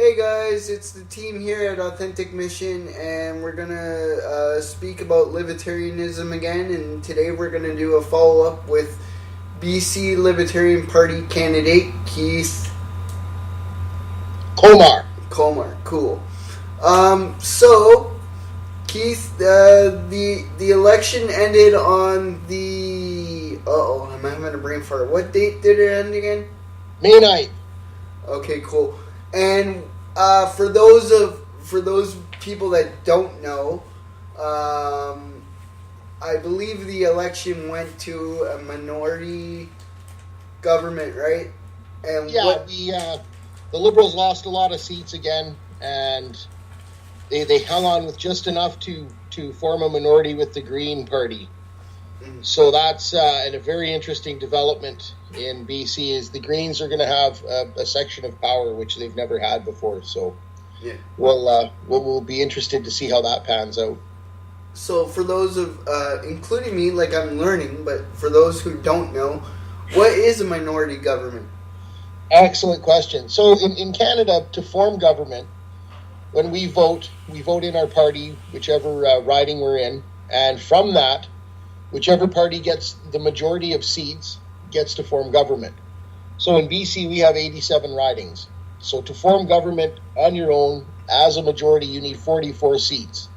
Hey guys, it's the team here at Authentic Mission, and we're gonna speak about libertarianism again. And today we're gonna do a follow up with BC Libertarian Party candidate Keith Komar. Cool. So Keith, the election ended on the I'm having a brain fart. What date did it end again? May 9th. Okay, cool. And for those people that don't know, I believe the election went to a minority government, right? And the Liberals lost a lot of seats again, and they hung on with just enough to form a minority with the Green Party. Mm-hmm. So that's a very interesting development in BC. Is the Greens are going to have a section of power which they've never had before. So yeah, we'll be interested to see how that pans out. So for those of including me, like I'm learning, but for those who don't know, what is a minority government? Excellent question. So in Canada, to form government, when we vote in our party, whichever riding we're in, and from that, whichever party gets the majority of seats gets to form government. So in BC, we have 87 ridings. So to form government on your own, as a majority, you need 44 seats.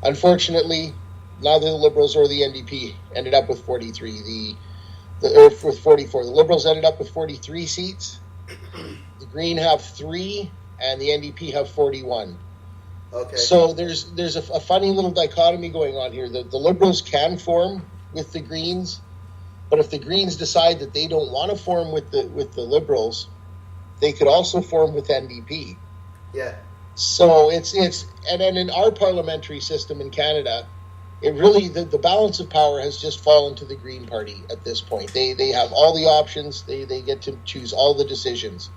Unfortunately, neither the Liberals or the NDP ended up with 43. With 44. The Liberals ended up with 43 seats. The Green have 3, and the NDP have 41. Okay. So there's a funny little dichotomy going on here. The Liberals can form with the Greens, but if the Greens decide that they don't want to form with the Liberals, they could also form with NDP. Yeah. So it's and then in our parliamentary system in Canada, it really the balance of power has just fallen to the Green Party at this point. They have all the options. They get to choose all the decisions.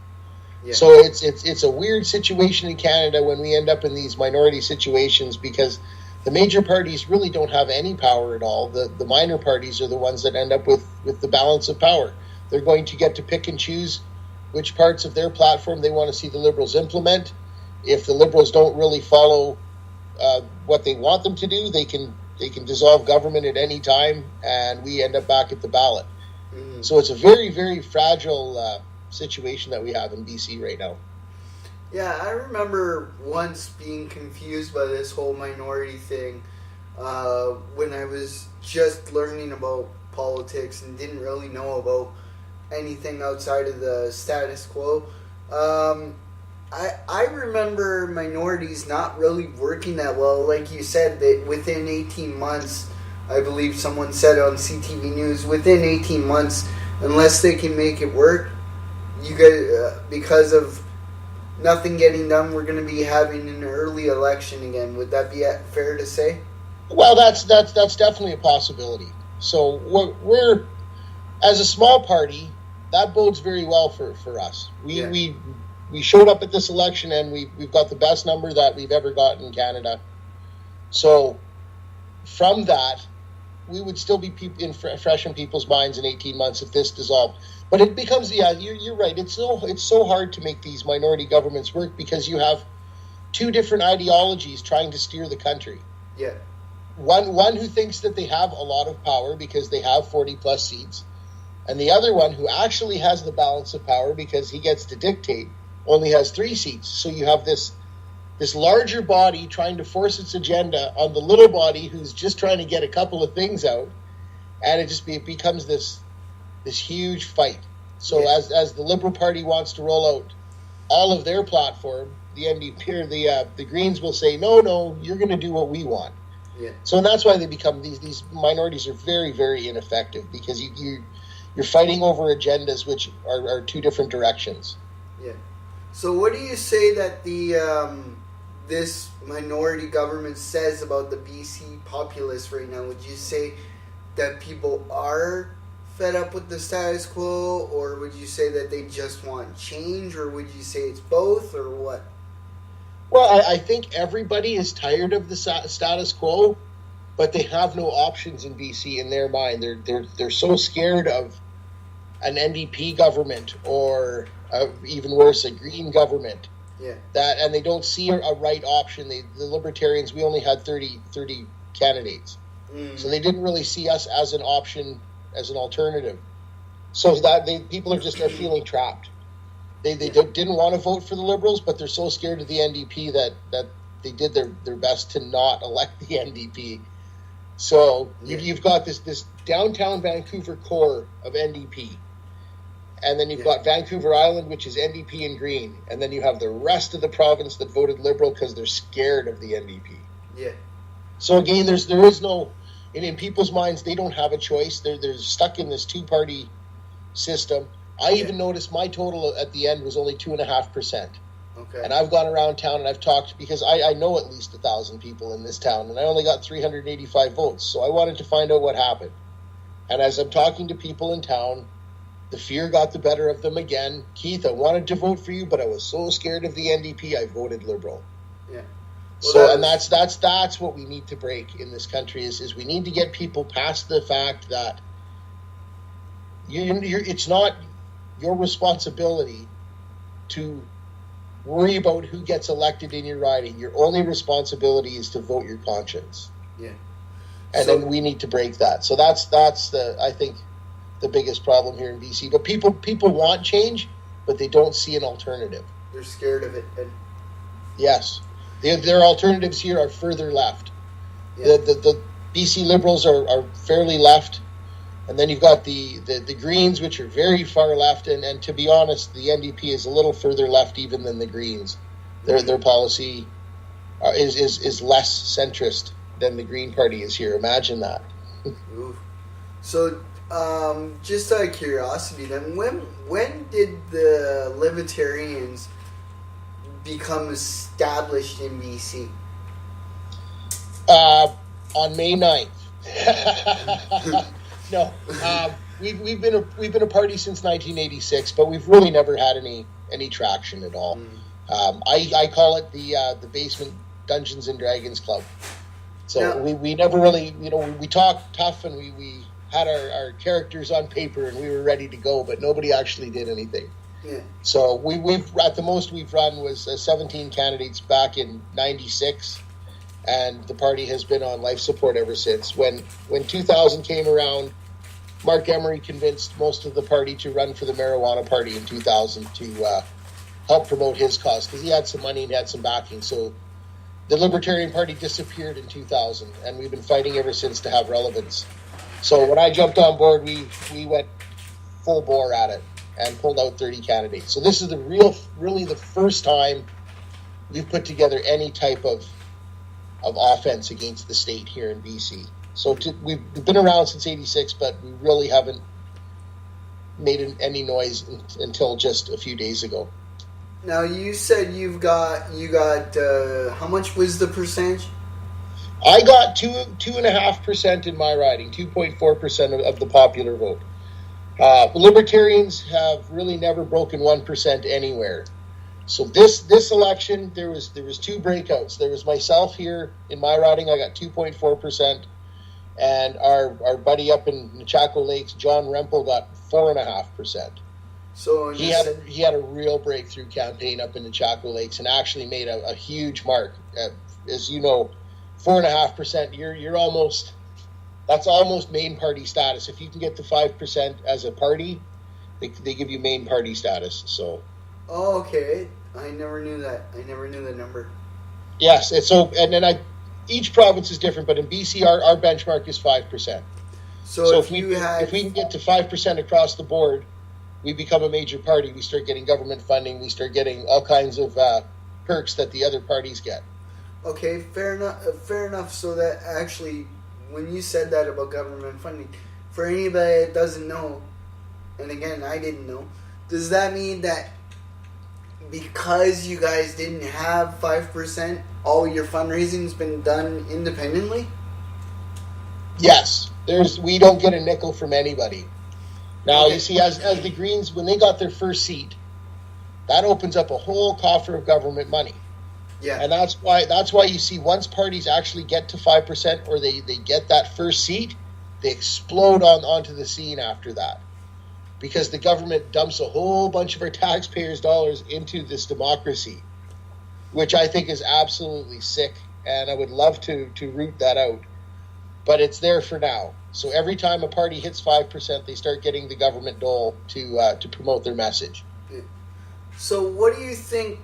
Yeah. So it's a weird situation in Canada when we end up in these minority situations because the major parties really don't have any power at all. The minor parties are the ones that end up with the balance of power. They're going to get to pick and choose which parts of their platform they want to see the Liberals implement. If the Liberals don't really follow what they want them to do, they can dissolve government at any time, and we end up back at the ballot. Mm-hmm. So it's a very, very fragile situation that we have in BC right now. Yeah, I remember once being confused by this whole minority thing when I was just learning about politics and didn't really know about anything outside of the status quo. I remember minorities not really working that well. Like you said, that within 18 months, I believe someone said on CTV News, within 18 months, unless they can make it work, you guys, because of nothing getting done, we're going to be having an early election again. Would that be fair to say? Well, that's definitely a possibility. So we're as a small party, that bodes very well for us. We showed up at this election and we've got the best number that we've ever gotten in Canada. So from that, we would still be fresh in people's minds in 18 months if this dissolved. But it becomes, you're right. It's so hard to make these minority governments work because you have two different ideologies trying to steer the country. Yeah. One who thinks that they have a lot of power because they have 40 plus seats, and the other one who actually has the balance of power because he gets to dictate, only has 3 seats. So you have this larger body trying to force its agenda on the little body who's just trying to get a couple of things out, and it becomes this huge fight. So yeah. As the Liberal Party wants to roll out all of their platform, the NDP or the Greens will say, no, you're going to do what we want. Yeah. So that's why they become these minorities are very, very ineffective because you're fighting over agendas which are two different directions. Yeah. So what do you say that the this minority government says about the BC populace right now? Would you say that people are fed up with the status quo, or would you say that they just want change, or would you say it's both, or what? Well, I think everybody is tired of the status quo, but they have no options in BC in their mind. They're so scared of an NDP government or even worse, a Green government Yeah. That, and they don't see a right option. The Libertarians, we only had 30 candidates. So they didn't really see us as an option, as an alternative. So that people are feeling trapped. They didn't want to vote for the Liberals, but they're so scared of the NDP that they did their best to not elect the NDP. So you've got this downtown Vancouver core of NDP. And then you've got Vancouver Island, which is NDP and Green. And then you have the rest of the province that voted Liberal because they're scared of the NDP. Yeah. So again, there is no, in people's minds, they don't have a choice. They're stuck in this two-party system. I even noticed my total at the end was only 2.5%. Okay. And I've gone around town and I've talked, because I know at least 1,000 people in this town, and I only got 385 votes. So I wanted to find out what happened. And as I'm talking to people in town, the fear got the better of them again. Keith, I wanted to vote for you, but I was so scared of the NDP, I voted Liberal. Yeah. Well, and that's what we need to break in this country is we need to get people past the fact that it's not your responsibility to worry about who gets elected in your riding. Your only responsibility is to vote your conscience. Yeah. And then we need to break that. So that's I think the biggest problem here in BC. But people want change, but they don't see an alternative. They're scared of it. Yes. Their alternatives here are further left. Yeah. The BC Liberals are fairly left. And then you've got the Greens, which are very far left. And to be honest, the NDP is a little further left even than the Greens. Their policy is less centrist than the Green Party is here. Imagine that. Ooh. So, just out of curiosity, then, when did the Libertarians become established in BC? On May 9th. No, we've been a party since 1986, but we've really never had any traction at all. I call it the Basement Dungeons and Dragons Club. So we never really, we talked tough and we had our characters on paper and we were ready to go, but nobody actually did anything. Yeah. So we've at the most we've run was 17 candidates back in '96, and the party has been on life support ever since. When 2000 came around, Mark Emery convinced most of the party to run for the marijuana party in 2000 to help promote his cause, because he had some money and had some backing. So the Libertarian Party disappeared in 2000, and we've been fighting ever since to have relevance. So when I jumped on board, we went full bore at it and pulled out 30 candidates. So this is really the first time we've put together any type of offense against the state here in BC. So we've been around since '86, but we really haven't made any noise until just a few days ago. Now, you said you got how much was the percentage? I got 2.5% in my riding, 2.4% of the popular vote. Libertarians have really never broken 1% anywhere. So this election, there was two breakouts. There was myself here in my riding. I got 2.4%, and our buddy up in Nechako Lakes, John Rempel, got 4.5%. So he had a real breakthrough campaign up in Nechako Lakes and actually made a huge mark. As you know, 4.5%. You're almost. That's almost main party status. If you can get to 5% as a party, they give you main party status. So. Oh, okay. I never knew that. I never knew the number. Yes, and then each province is different, but in BC, our benchmark is 5%. So if we can get to 5% across the board, we become a major party. We start getting government funding. We start getting all kinds of perks that the other parties get. Okay, fair enough. Fair enough. So that actually, when you said that about government funding, for anybody that doesn't know, and again, I didn't know, does that mean that because you guys didn't have 5%, all your fundraising's been done independently? Yes. We don't get a nickel from anybody. Now, okay. You see, as the Greens, when they got their first seat, that opens up a whole coffer of government money. Yeah. And that's why you see once parties actually get to 5% or they get that first seat, they explode onto the scene after that. Because the government dumps a whole bunch of our taxpayers' dollars into this democracy. which I think is absolutely sick, and I would love to root that out. But it's there for now. So every time a party hits 5%, they start getting the government dole to promote their message. So what do you think,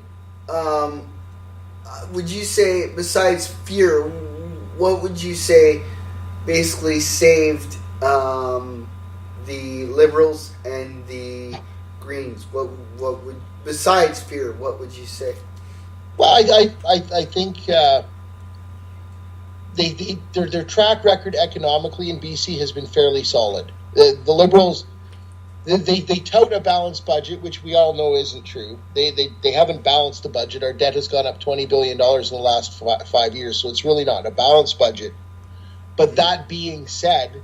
would you say, besides fear, what would you say basically saved the Liberals and the Greens? What would, besides fear, what would you say? Well, I think their track record economically in BC has been fairly solid. The Liberals, they tout a balanced budget, which we all know isn't true. They haven't balanced the budget. Our debt has gone up $20 billion in the last 5 years, so it's really not a balanced budget. But that being said,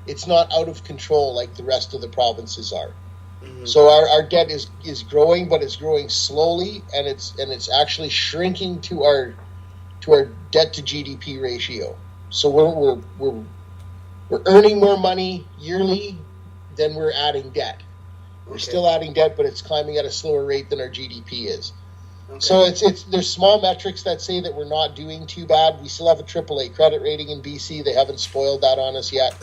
it's not out of control like the rest of the provinces are. Mm-hmm. So our debt is growing, but it's growing slowly, and it's actually shrinking to our debt to GDP ratio. So we're earning more money yearly than we're adding debt. We're still adding debt, but it's climbing at a slower rate than our GDP is. Okay. So there's small metrics that say that we're not doing too bad. We still have a AAA credit rating in BC. They haven't spoiled that on us yet.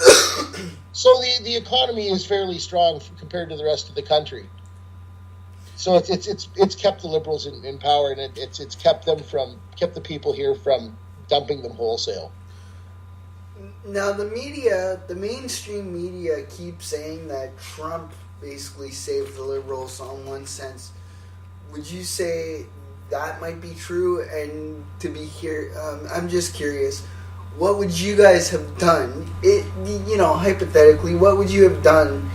So the economy is fairly strong compared to the rest of the country. So it's kept the Liberals in power, and it's kept the people here from dumping them wholesale. Now the mainstream media keeps saying that Trump basically saved the Liberals on one sense. Would you say that might be true? And to be here, I'm just curious, what would you guys have done? Hypothetically, what would you have done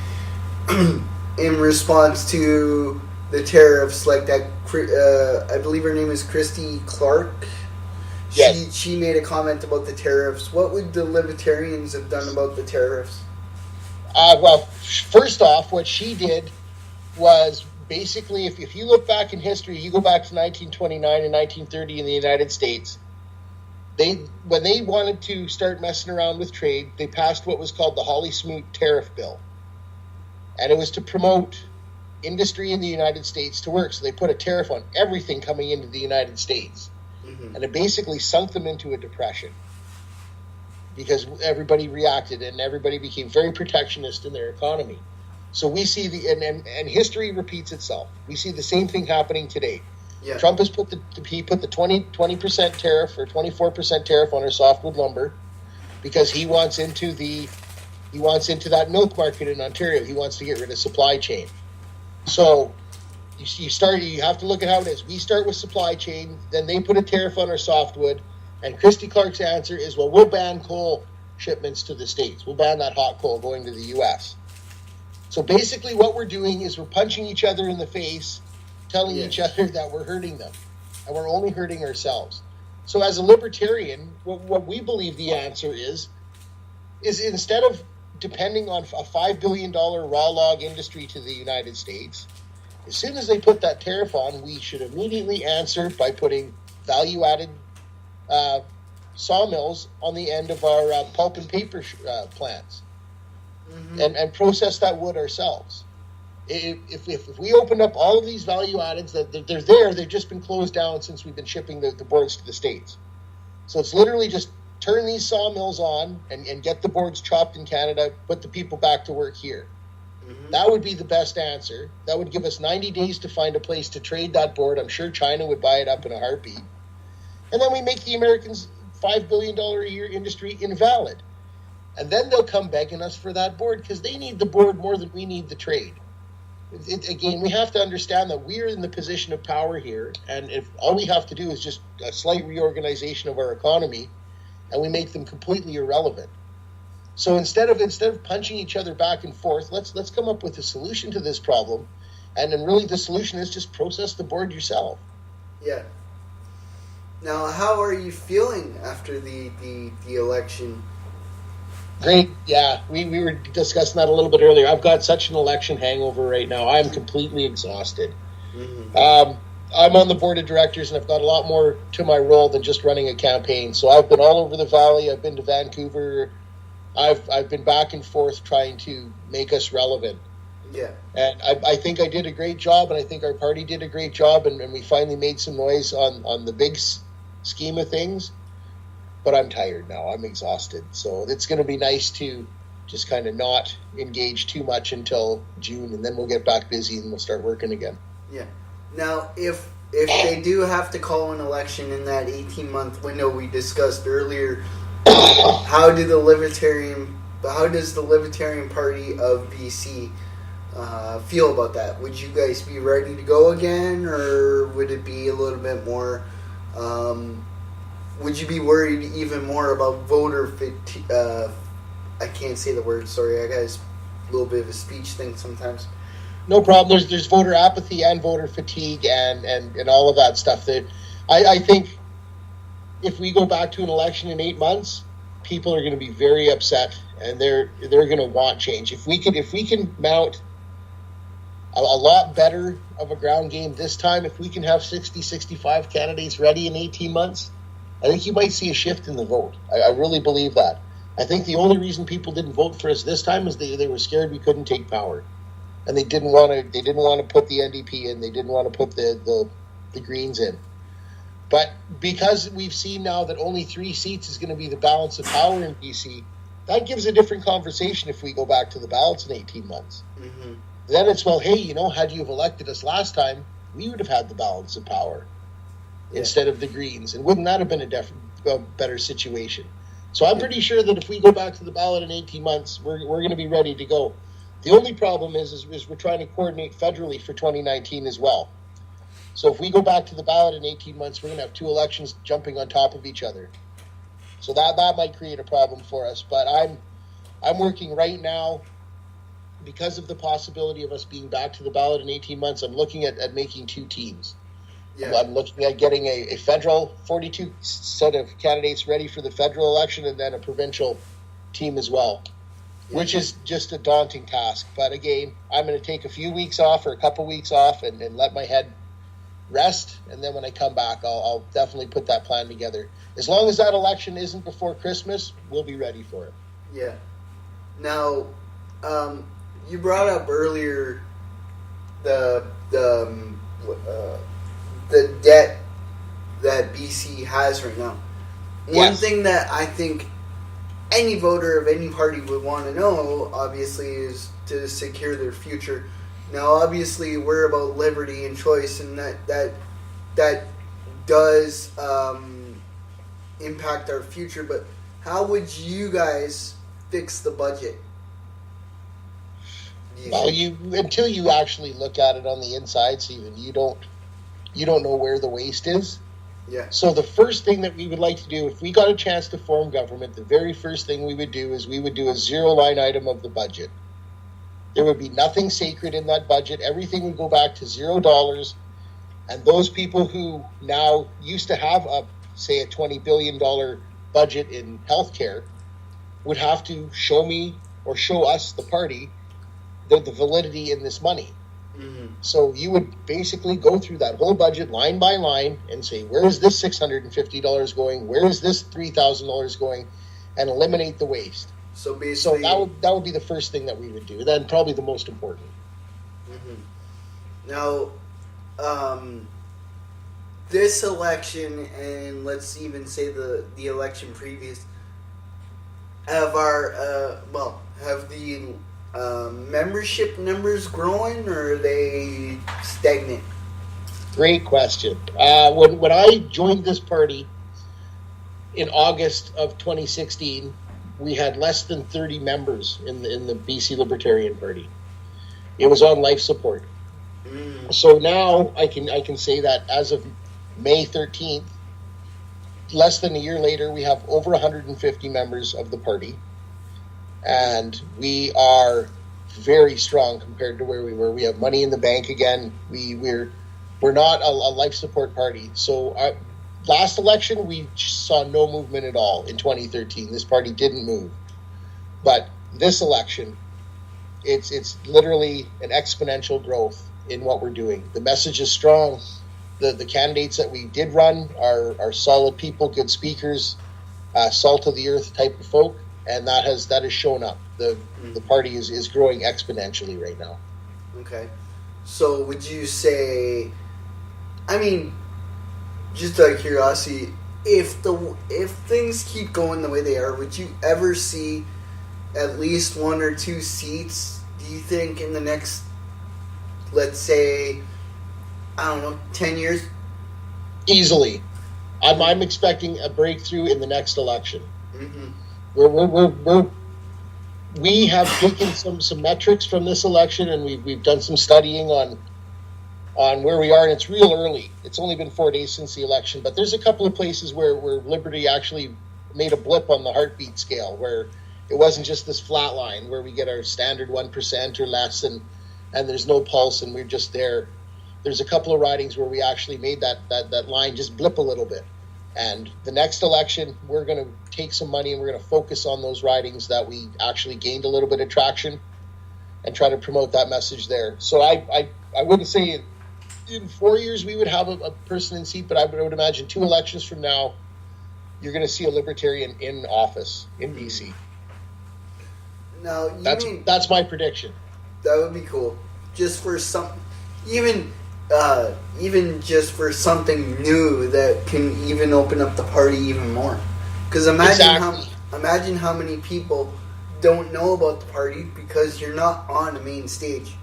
in response to the tariffs, like that? I believe her name is Christy Clark. Yes. She made a comment about the tariffs. What would the Libertarians have done about the tariffs? Well, first off, what she did was basically, if you look back in history, you go back to 1929 and 1930 in the United States, when they wanted to start messing around with trade, they passed what was called the Hawley-Smoot Tariff Bill. And it was to promote industry in the United States to work. So they put a tariff on everything coming into the United States. Mm-hmm. And it basically sunk them into a depression because everybody reacted and everybody became very protectionist in their economy. So we see and history repeats itself. We see the same thing happening today. Yeah. Trump has put the 20% tariff or 24% tariff on our softwood lumber because he wants into that milk market in Ontario. He wants to get rid of supply chain. So you have to look at how it is. We start with supply chain, then they put a tariff on our softwood, and Christy Clark's answer is, well, we'll ban coal shipments to the States. We'll ban that hot coal going to the U.S. So basically what we're doing is we're punching each other in the face, telling each other that we're hurting them, and we're only hurting ourselves. So as a libertarian, what we believe the answer is instead of depending on a $5 billion raw log industry to the United States, as soon as they put that tariff on, we should immediately answer by putting value-added sawmills on the end of our pulp and paper plants, mm-hmm. and process that wood ourselves. If we opened up all of these value-addeds, they've just been closed down since we've been shipping the boards to the States. So it's literally just turn these sawmills on and get the boards chopped in Canada, put the people back to work here. Mm-hmm. That would be the best answer. That would give us 90 days to find a place to trade that board. I'm sure China would buy it up in a heartbeat. And then we make the Americans' $5 billion a year industry invalid. And then they'll come begging us for that board because they need the board more than we need the trade. Again, we have to understand that we're in the position of power here, and if all we have to do is just a slight reorganization of our economy, and we make them completely irrelevant. So instead of punching each other back and forth, let's come up with a solution to this problem, and then really the solution is just process the board yourself. Yeah. Now, how are you feeling after the election? Great. Yeah, we were discussing that a little bit earlier. I've got such an election hangover right now. I'm completely exhausted. Mm-hmm. I'm on the board of directors, and I've got a lot more to my role than just running a campaign. So I've been all over the valley. I've been to Vancouver. I've been back and forth trying to make us relevant. Yeah. And I think I did a great job, and I think our party did a great job, and we finally made some noise on the big scheme of things. But I'm tired now. I'm exhausted. So it's going to be nice to just kind of not engage too much until June, and then we'll get back busy and we'll start working again. Yeah. Now, if they do have to call an election in that 18-month window we discussed earlier, how does the Libertarian Party of BC feel about that? Would you guys be ready to go again, or would it be a little bit more? Would you be worried even more about voter fatigue? I can't say the word. Sorry, I got a little bit of a speech thing sometimes. No problem. There's voter apathy and voter fatigue and all of that stuff. That I think if we go back to an election in 8 months, people are going to be very upset, and they're going to want change. If we can mount a lot better of a ground game this time, if we can have 60, 65 candidates ready in 18 months, I think you might see a shift in the vote. I really believe that. I think the only reason people didn't vote for us this time is they were scared we couldn't take power, and they didn't want to put the NDP in. They didn't want to put the Greens in. But because we've seen now that only 3 seats is going to be the balance of power in BC, that gives a different conversation if we go back to the ballots in 18 months. Mm-hmm. Then it's, well, hey, had you have elected us last time, we would have had the balance of power instead of the Greens. And wouldn't that have been a better situation? So I'm pretty sure that if we go back to the ballot in 18 months, we're going to be ready to go. The only problem is we're trying to coordinate federally for 2019 as well. So if we go back to the ballot in 18 months, we're going to have 2 elections jumping on top of each other. So that might create a problem for us. But I'm working right now, because of the possibility of us being back to the ballot in 18 months, I'm looking at making 2 teams. Yeah. I'm looking at getting a federal 42 set of candidates ready for the federal election, and then a provincial team as well, which is just a daunting task. But again, I'm going to take a few weeks off or a couple weeks off and let my head rest, and then when I come back, I'll definitely put that plan together. As long as that election isn't before Christmas, we'll be ready for it. Yeah. Now, you brought up earlier the debt that BC has right now. One thing that I think any voter of any party would want to know, obviously, is to secure their future. Now, obviously, we're about liberty and choice, and that does impact our future. But how would you guys fix the budget? Well, until you actually look at it on the inside, Stephen, you don't know where the waste is. Yeah. So the first thing that we would like to do, if we got a chance to form government, the very first thing we would do is we would do a 0-line item of the budget. There would be nothing sacred in that budget. Everything would go back to $0. And those people who now used to have a $20 billion budget in healthcare would have to show me or show us, the party, the validity in this money. Mm-hmm. So you would basically go through that whole budget line by line and say, where is this $650 going? Where is this $3,000 going? And eliminate the waste. So basically, that would be the first thing that we would do. Then probably the most important. Mm-hmm. Now, this election, and let's even say the election previous, have the membership numbers growing, or are they stagnant? Great question. When I joined this party in August of 2016, we had less than 30 members in the BC Libertarian Party. It was on life support. So now I can say that as of May 13th, less than a year later, we have over 150 members of the party. And we are very strong compared to where we were. We have money in the bank again. We're not a life support party. So last election, we saw no movement at all in 2013. This party didn't move. But this election, it's literally an exponential growth in what we're doing. The message is strong. The candidates that we did run are solid people, good speakers, salt of the earth type of folk. And that has shown up. The party is growing exponentially right now. Okay. So would you say, I mean, just out of curiosity, if things keep going the way they are, would you ever see at least one or two seats, do you think, in the next, let's say, I don't know, 10 years? Easily. I'm expecting a breakthrough in the next election. Mm-hmm. We have taken some metrics from this election, and we've done some studying on where we are, and it's real early. It's only been 4 days since the election, but there's a couple of places where Liberty actually made a blip on the heartbeat scale, where it wasn't just this flat line where we get our standard 1% or less, and there's no pulse, and we're just there. There's a couple of ridings where we actually made that line just blip a little bit. And the next election, we're going to take some money and we're going to focus on those ridings that we actually gained a little bit of traction and try to promote that message there. So I wouldn't say in 4 years we would have a person in seat, but I would imagine 2 elections from now, you're going to see a Libertarian in office in BC. Now, that's my prediction. That would be cool. Just for even just for something new that can even open up the party even more. Because imagine how many people don't know about the party because you're not on the main stage.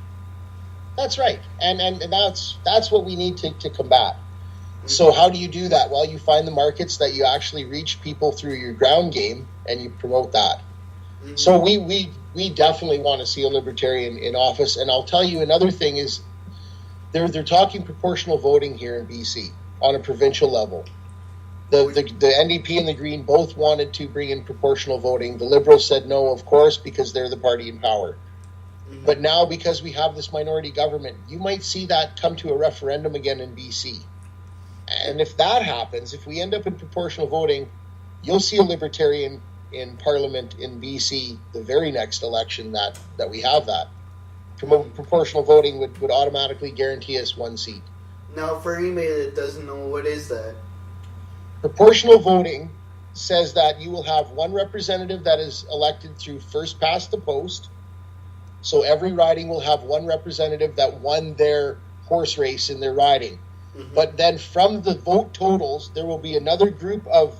That's right, and that's what we need to combat. Mm-hmm. So how do you do that? Well, you find the markets that you actually reach people through your ground game, and you promote that. Mm-hmm. So we definitely want to see a Libertarian in office, and I'll tell you another thing is they're talking proportional voting here in BC on a provincial level. The NDP and the Green both wanted to bring in proportional voting. The Liberals said no, of course, because they're the party in power. Mm-hmm. But now, because we have this minority government, you might see that come to a referendum again in BC. And if that happens, if we end up in proportional voting, you'll see a Libertarian in Parliament in BC the very next election that we have that. Proportional voting would automatically guarantee us 1 seat. Now, for anybody that doesn't know, what is that? Proportional voting says that you will have 1 representative that is elected through first past the post. So every riding will have 1 representative that won their horse race in their riding. Mm-hmm. But then from the vote totals, there will be another group of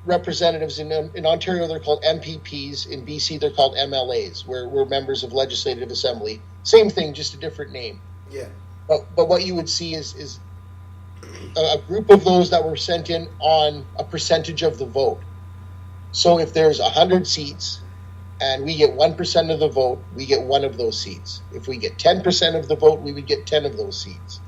representatives. In Ontario, they're called MPPs. In BC, they're called MLAs. We're members of Legislative Assembly. Same thing, just a different name. Yeah. But what you would see is a group of those that were sent in on a percentage of the vote. So if there's 100 seats and we get 1% of the vote, we get 1 of those seats. If we get 10% of the vote, we would get 10 of those seats.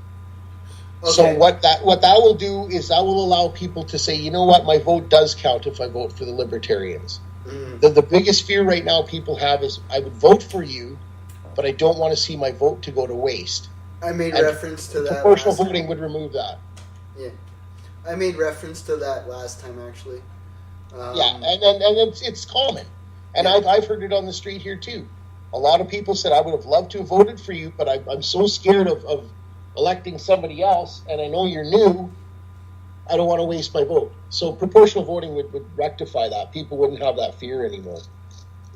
Okay. So what that will do is that will allow people to say, you know what, my vote does count if I vote for the Libertarians. Mm. The biggest fear right now people have is, I would vote for you, but I don't want to see my vote to go to waste. I made reference to that. Proportional voting would remove that. Yeah, I made reference to that last time, actually. Yeah, and it's common, and yeah. I've heard it on the street here too. A lot of people said, I would have loved to have voted for you, but I'm so scared of electing somebody else, and I know you're new. I don't want to waste my vote. So proportional voting would rectify that. People wouldn't have that fear anymore.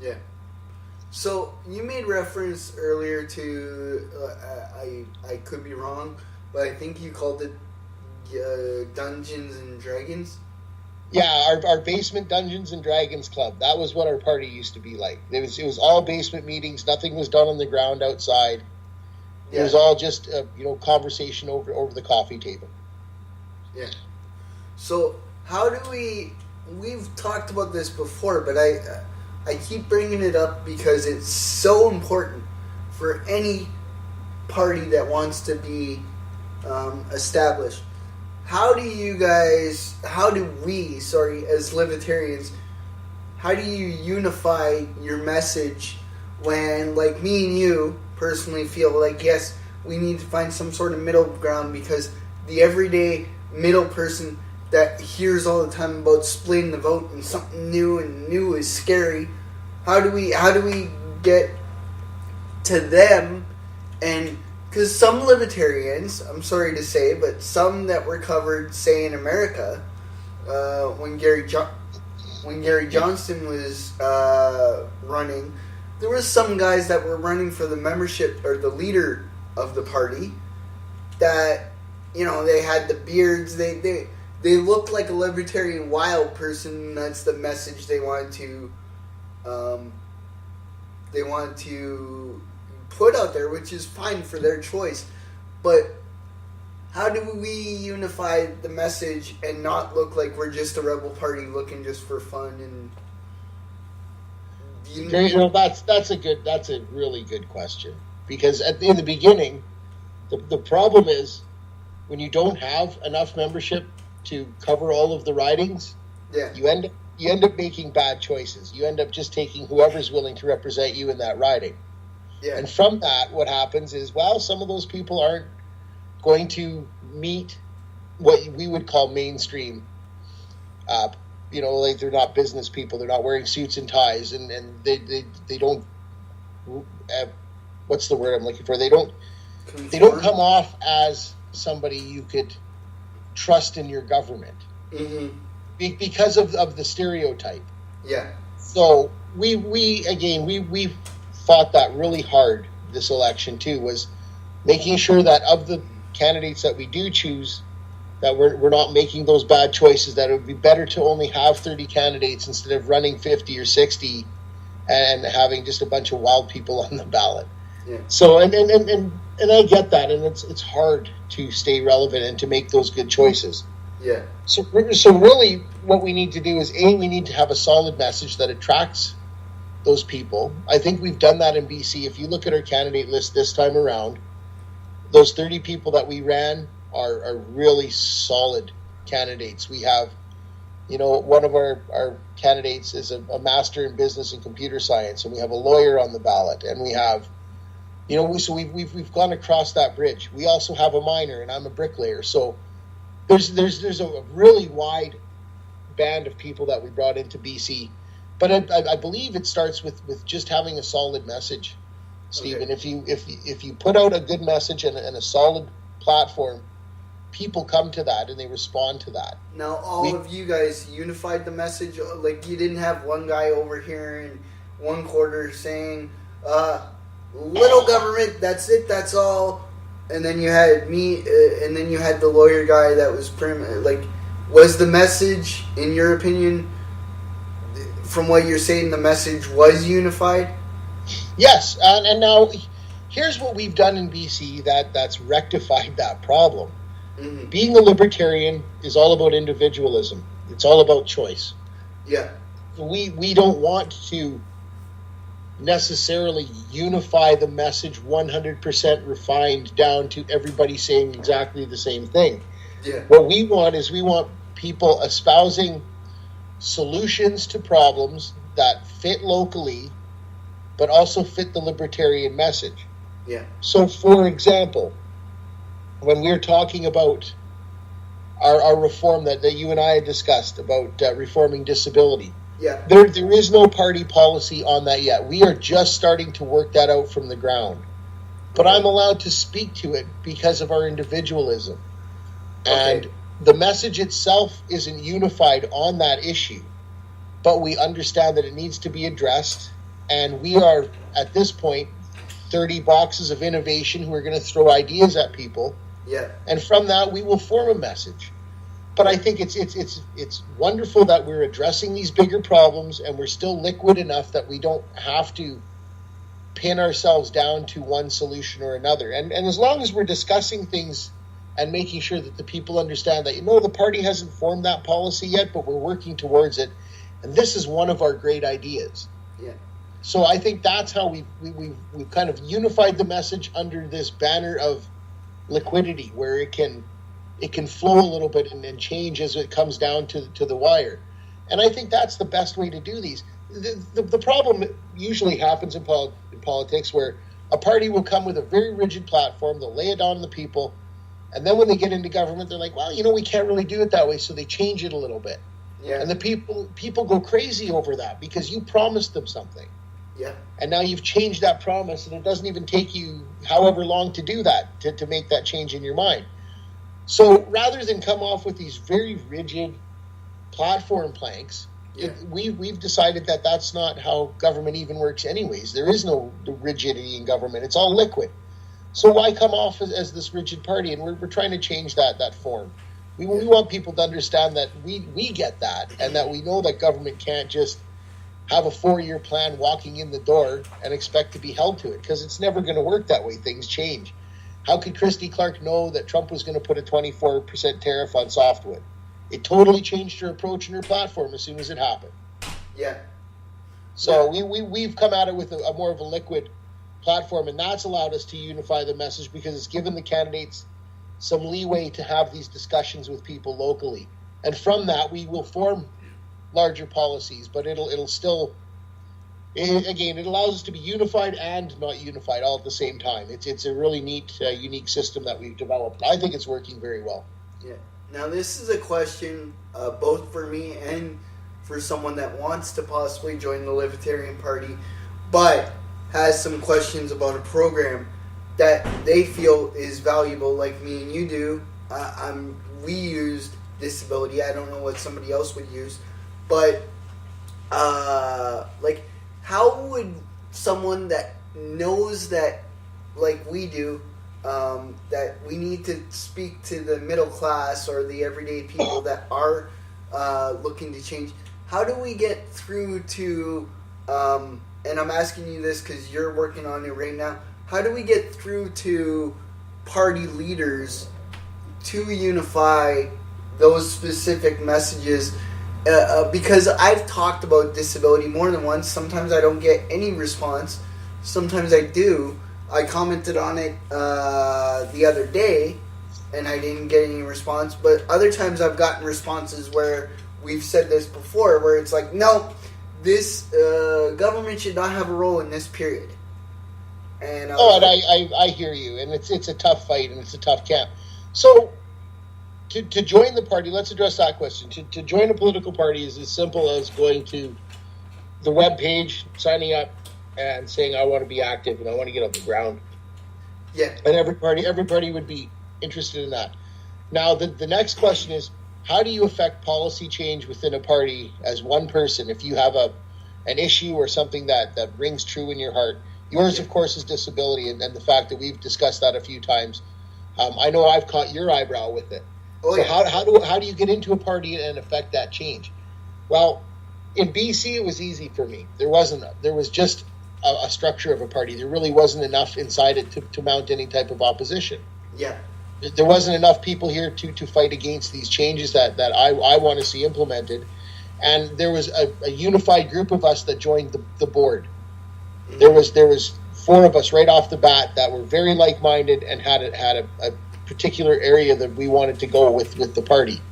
Yeah. So you made reference earlier to, I could be wrong, but I think you called it Dungeons and Dragons. Yeah, our basement Dungeons and Dragons club. That was what our party used to be like. It was all basement meetings. Nothing was done on the ground outside. Yeah. It was all just conversation over the coffee table. Yeah. So how do we've talked about this before, but I keep bringing it up because it's so important for any party that wants to be established. How do we, as libertarians, how do you unify your message when, like me and you, personally feel like, yes, we need to find some sort of middle ground because the everyday middle person that hears all the time about splitting the vote and something new, and new is scary. How do we get to them? And because some libertarians, I'm sorry to say, but some that were covered, say in America, when Gary Johnson was running, there was some guys that were running for the membership or the leader of the party that, you know, they had the beards. They looked like a libertarian wild person. That's the message they wanted to put out there, which is fine for their choice. But how do we unify the message and not look like we're just a rebel party looking just for fun? And that's a really good question, because in the beginning, the problem is when you don't have enough membership to cover all of the ridings, you end up making bad choices. You end up just taking whoever's willing to represent you in that riding. Yeah. And from that, what happens is, well, some of those people aren't going to meet what we would call mainstream. Like they're not business people. They're not wearing suits and ties, and they don't. What's the word I'm looking for? They don't come off as somebody you could trust in your government, because of the stereotype. Yeah. So we fought that really hard this election too, was making sure that of the candidates that we do choose, that we're not making those bad choices, that it would be better to only have 30 candidates instead of running 50 or 60 and having just a bunch of wild people on the ballot. Yeah. So and I get that, and it's hard to stay relevant and to make those good choices. Yeah. So really what we need to do is, we need to have a solid message that attracts those people. I think we've done that in BC. If you look at our candidate list this time around, those 30 people that we ran are really solid candidates. We have, one of our candidates is a master in business and computer science, and we have a lawyer on the ballot, and we have, so we've gone across that bridge. We also have a miner, and I'm a bricklayer. So there's a really wide band of people that we brought into BC. But I believe it starts with just having a solid message, Stephen. Okay. If you put out a good message and a solid platform, people come to that and they respond to that. Now, all of you guys unified the message. Like, you didn't have one guy over here in one corner saying, little government, that's it, that's all. And then you had me, and then you had the lawyer guy that was was the message, in your opinion, from what you're saying, the message was unified? Yes, and now here's what we've done in BC that's rectified that problem. Mm-hmm. Being a libertarian is all about individualism. It's all about choice. Yeah. We don't want to necessarily unify the message 100% refined down to everybody saying exactly the same thing. Yeah. What we want is people espousing solutions to problems that fit locally, but also fit the libertarian message. Yeah. So, for example, when we're talking about our reform that you and I had discussed about reforming disability, there is no party policy on that yet. We are just starting to work that out from the ground. But I'm allowed to speak to it because of our individualism. And the message itself isn't unified on that issue, but we understand that it needs to be addressed, and we are, at this point, 30 boxes of innovation who are going to throw ideas at people, and from that we will form a message. But I think it's wonderful that we're addressing these bigger problems, and we're still liquid enough that we don't have to pin ourselves down to one solution or another. And as long as we're discussing things and making sure that the people understand that, the party hasn't formed that policy yet, but we're working towards it. And this is one of our great ideas. Yeah. So I think that's how we've kind of unified the message under this banner of liquidity, where it can flow a little bit and change as it comes down to the wire. And I think that's the best way to do these. The problem usually happens in politics, where a party will come with a very rigid platform, they'll lay it down on the people, and then when they get into government, they're like, well, we can't really do it that way, so they change it a little bit. Yeah. And the people go crazy over that because you promised them something. Yeah. And now you've changed that promise, and it doesn't even take you however long to do that, to make that change in your mind. So rather than come off with these very rigid platform planks, we've decided that that's not how government even works anyways. There is no rigidity in government. It's all liquid. So why come off as this rigid party? And we're trying to change that form. We want people to understand that we get that, and that we know that government can't just have a 4-year plan walking in the door and expect to be held to it, because it's never going to work that way. Things change. How could Christy Clark know that Trump was going to put a 24% tariff on softwood? It totally changed her approach and her platform as soon as it happened. Yeah. So we've come at it with a more of a liquid platform, and that's allowed us to unify the message, because it's given the candidates some leeway to have these discussions with people locally. And from that, we will form larger policies, but it'll still, again, it allows us to be unified and not unified all at the same time. It's a really neat, unique system that we've developed. I think it's working very well. Yeah. Now, this is a question both for me and for someone that wants to possibly join the Libertarian Party, but has some questions about a program that they feel is valuable, like me and you do. We used disability. I don't know what somebody else would use, but like, how would someone that knows that, like we do, that we need to speak to the middle class or the everyday people that are looking to change, how do we get through to, and I'm asking you this because you're working on it right now, how do we get through to party leaders to unify those specific messages? Because I've talked about disability more than once. Sometimes I don't get any response. Sometimes I do. I commented on it the other day, and I didn't get any response. But other times I've gotten responses where we've said this before, where it's like, no, this government should not have a role in this period. And I hear you, and it's a tough fight, and it's a tough camp. So to join the party, let's address that question. To join a political party is as simple as going to the web page, signing up, and saying, I want to be active and I want to get on the ground. Yeah. And every party would be interested in that. Now, the next question is, how do you affect policy change within a party as one person if you have an issue or something that rings true in your heart? Yours, of course, is disability, and the fact that we've discussed that a few times. I know I've caught your eyebrow with it. Oh, so yeah. How do you get into a party and affect that change? Well, in BC, it was easy for me. There was just a structure of a party. There really wasn't enough inside it to mount any type of opposition. Yeah. There wasn't enough people here to fight against these changes that I want to see implemented. And there was a unified group of us that joined the board. Mm-hmm. There was 4 of us right off the bat that were very like-minded and had a particular area that we wanted to go with the party.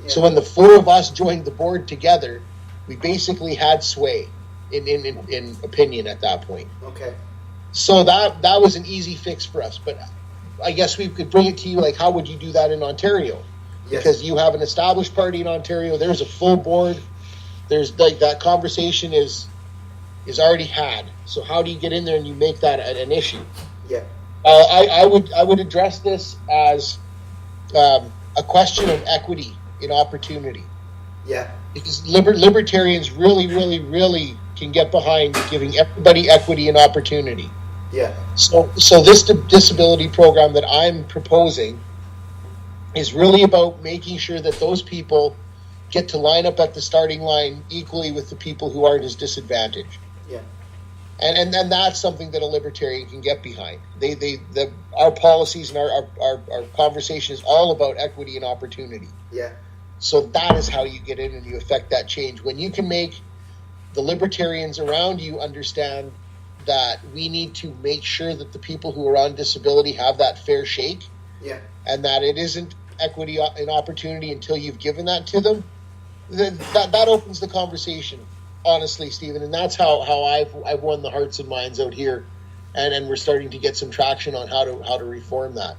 Yeah. So when the 4 of us joined the board together, we basically had sway in opinion at that point. Okay. So that was an easy fix for us. But I guess we could bring it to you, like, how would you do that in Ontario? Yes. Because you have an established party in Ontario. There's a full board. There's like that conversation is already had. So how do you get in there and you make that an issue? Yeah. I would address this as a question of equity in opportunity. Yeah. Because libertarians really, really, really can get behind giving everybody equity and opportunity. Yeah. So this disability program that I'm proposing is really about making sure that those people get to line up at the starting line equally with the people who aren't as disadvantaged. Yeah. And that's something that a libertarian can get behind. Our policies and our conversation is all about equity and opportunity. Yeah. So that is how you get in and you affect that change. When you can make the libertarians around you understand that we need to make sure that the people who are on disability have that fair shake. Yeah. And that it isn't equity and opportunity until you've given that to them, that opens the conversation, honestly, Stephen. And that's how I've won the hearts and minds out here, and we're starting to get some traction on how to reform that.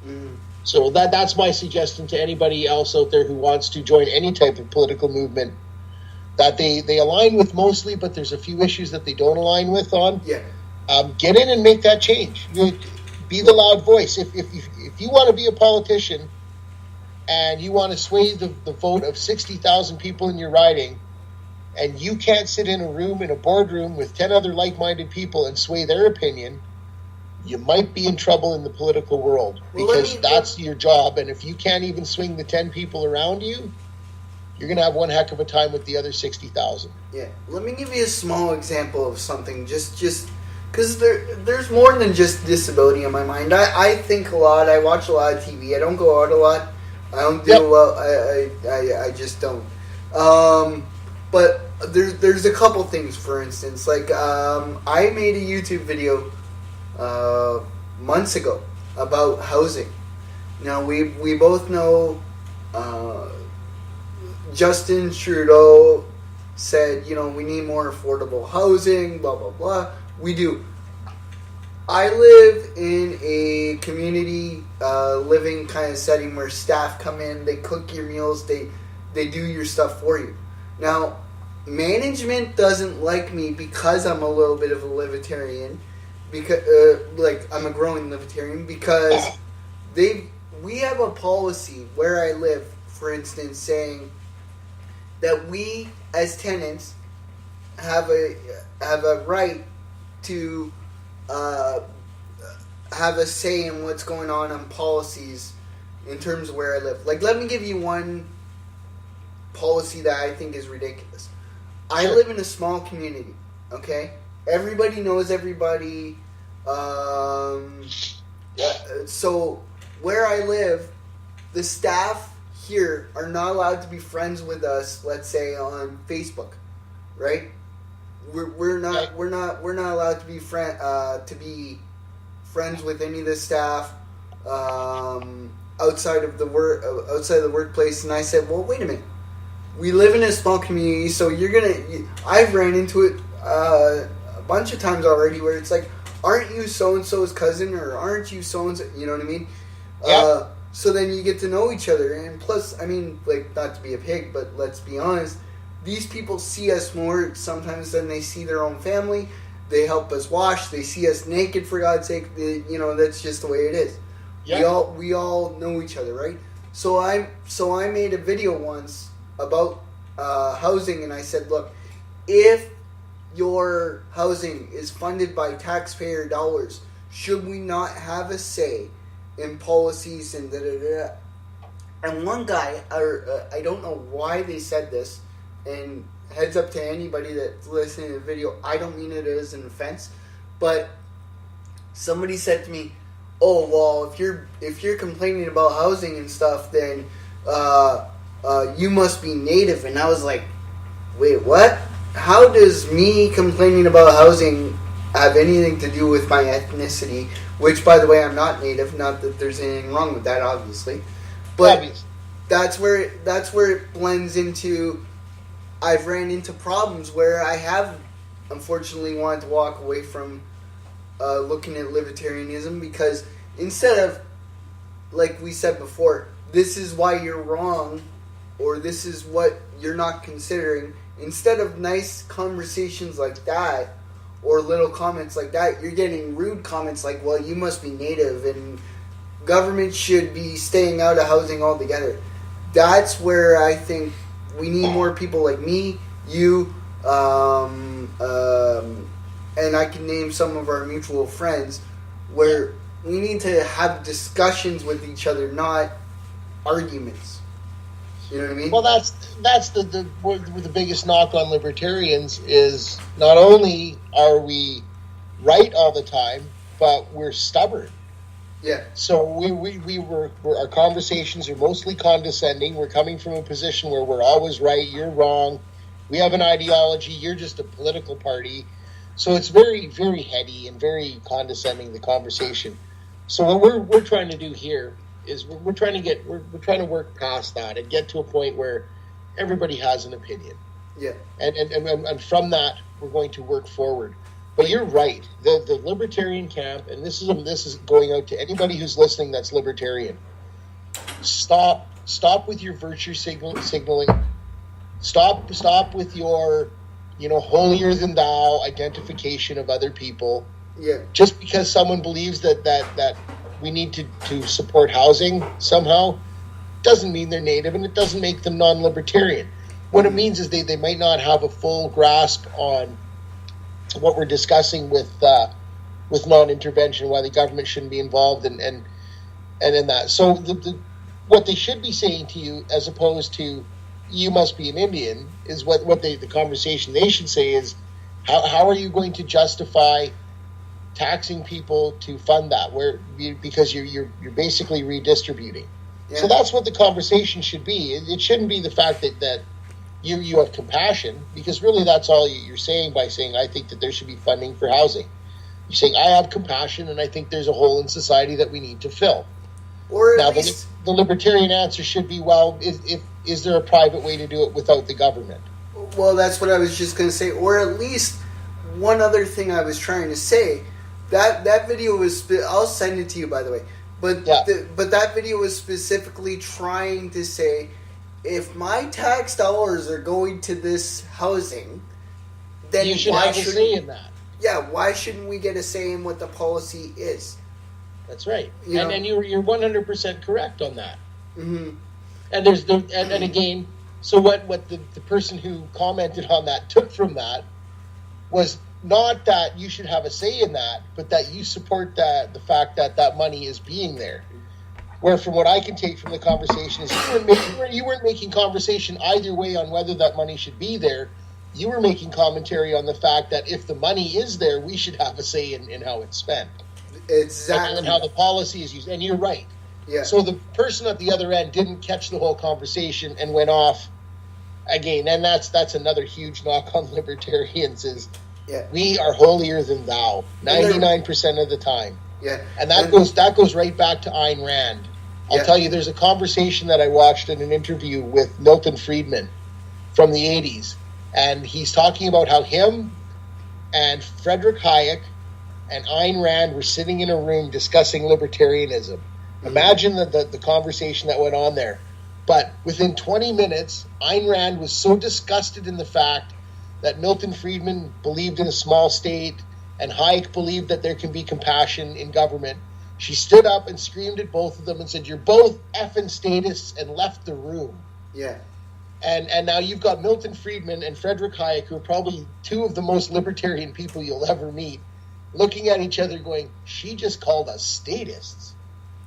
Mm. So that's my suggestion to anybody else out there who wants to join any type of political movement that they align with mostly, but there's a few issues that they don't align with on. Yeah. Get in and make that change. Be the loud voice. If you want to be a politician and you want to sway the vote of 60,000 people in your riding, and you can't sit in a boardroom with 10 other like-minded people and sway their opinion, you might be in trouble in the political world, because that's your job. And if you can't even swing the 10 people around you, you're going to have one heck of a time with the other 60,000. Yeah. Let me give you a small example of something, just because there's more than just disability in my mind. I think a lot. I watch a lot of TV. I don't go out a lot. I don't do well. I just don't. But there's a couple things, for instance. Like, I made a YouTube video months ago about housing. Now, we both know Justin Trudeau said, we need more affordable housing, blah, blah, blah. We do. I live in a community living kind of setting where staff come in, they cook your meals, they do your stuff for you. Now, management doesn't like me because I'm a little bit of a libertarian, because I'm a growing libertarian, because we have a policy where I live, for instance, saying that we as tenants have a right to have a say in what's going on policies in terms of where I live. Like, let me give you one policy that I think is ridiculous. I live in a small community, okay? Everybody knows everybody. So where I live, the staff here are not allowed to be friends with us, let's say on Facebook, right? We're not allowed to be friends with any of the staff outside of the workplace. And I said, well, wait a minute. We live in a small community, so I've ran into it a bunch of times already, where it's like, aren't you so and so's cousin, or aren't you so and so? You know what I mean? Yeah. So then you get to know each other, and plus, I mean, like, not to be a pig, but let's be honest. These people see us more sometimes than they see their own family. They help us wash. They see us naked, for God's sake. That's just the way it is. Yeah. We all know each other, right? So I made a video once about housing, and I said, look, if your housing is funded by taxpayer dollars, should we not have a say in policies and da-da-da-da? And one guy, I don't know why they said this, and heads up to anybody that's listening to the video, I don't mean it as an offense, but somebody said to me, oh, well, if you're complaining about housing and stuff, then you must be Native. And I was like, wait, what? How does me complaining about housing have anything to do with my ethnicity? Which, by the way, I'm not Native. Not that there's anything wrong with that, obviously. But that's where it blends into. I've ran into problems where I have, unfortunately, wanted to walk away from looking at libertarianism, because instead of, like we said before, this is why you're wrong, or this is what you're not considering, instead of nice conversations like that, or little comments like that, you're getting rude comments like, well, you must be Native, and government should be staying out of housing altogether. That's where I think we need more people like me, you, and I can name some of our mutual friends, where we need to have discussions with each other, not arguments. You know what I mean? Well, that's the biggest knock on libertarians is not only are we right all the time, but we're stubborn. Yeah. So our conversations are mostly condescending. We're coming from a position where we're always right, you're wrong. We have an ideology, you're just a political party. So it's very, very heady and very condescending, the conversation. So what we're trying to do here is we're trying to work past that and get to a point where everybody has an opinion. Yeah. And from that, we're going to work forward. But you're right. The libertarian camp, and this is going out to anybody who's listening that's libertarian. Stop with your virtue signaling. Stop with your, holier than thou identification of other people. Yeah. Just because someone believes that we need to support housing somehow doesn't mean they're Native, and it doesn't make them non-libertarian. What it means is they might not have a full grasp on what we're discussing with non-intervention, why the government shouldn't be involved, and in that. So what they should be saying to you, as opposed to you must be an Indian, is the conversation they should say is, how are you going to justify taxing people to fund that? Because you're basically redistributing. Yeah. So that's what the conversation should be. It shouldn't be the fact that you have compassion, because really that's all you're saying by saying, I think that there should be funding for housing. You're saying, I have compassion and I think there's a hole in society that we need to fill. Or now, the libertarian answer should be, well, is there a private way to do it without the government? Well, that's what I was just going to say. Or at least one other thing I was trying to say, that video was, I'll send it to you, by the way, but but that video was specifically trying to say, if my tax dollars are going to this housing, then you should have a say in that. Yeah, why shouldn't we get a say in what the policy is? That's right, and you're 100% correct on that. Mm-hmm. And and again, so what the person who commented on that took from that was not that you should have a say in that, but that you support the fact that money is being there. Where from what I can take from the conversation is you weren't making conversation either way on whether that money should be there. You were making commentary on the fact that if the money is there, we should have a say in how it's spent. Exactly. And how the policy is used. And you're right. Yeah. So the person at the other end didn't catch the whole conversation and went off again. And that's another huge knock on libertarians is we are holier than thou 99% of the time. Yeah. And that goes right back to Ayn Rand. I'll tell you, there's a conversation that I watched in an interview with Milton Friedman from the 80s. And he's talking about how him and Friedrich Hayek and Ayn Rand were sitting in a room discussing libertarianism. Imagine the conversation that went on there. But within 20 minutes, Ayn Rand was so disgusted in the fact that Milton Friedman believed in a small state and Hayek believed that there can be compassion in government. She stood up and screamed at both of them and said, "You're both effing statists," and left the room. Yeah. And now you've got Milton Friedman and Friedrich Hayek, who are probably two of the most libertarian people you'll ever meet, looking at each other going, she just called us statists.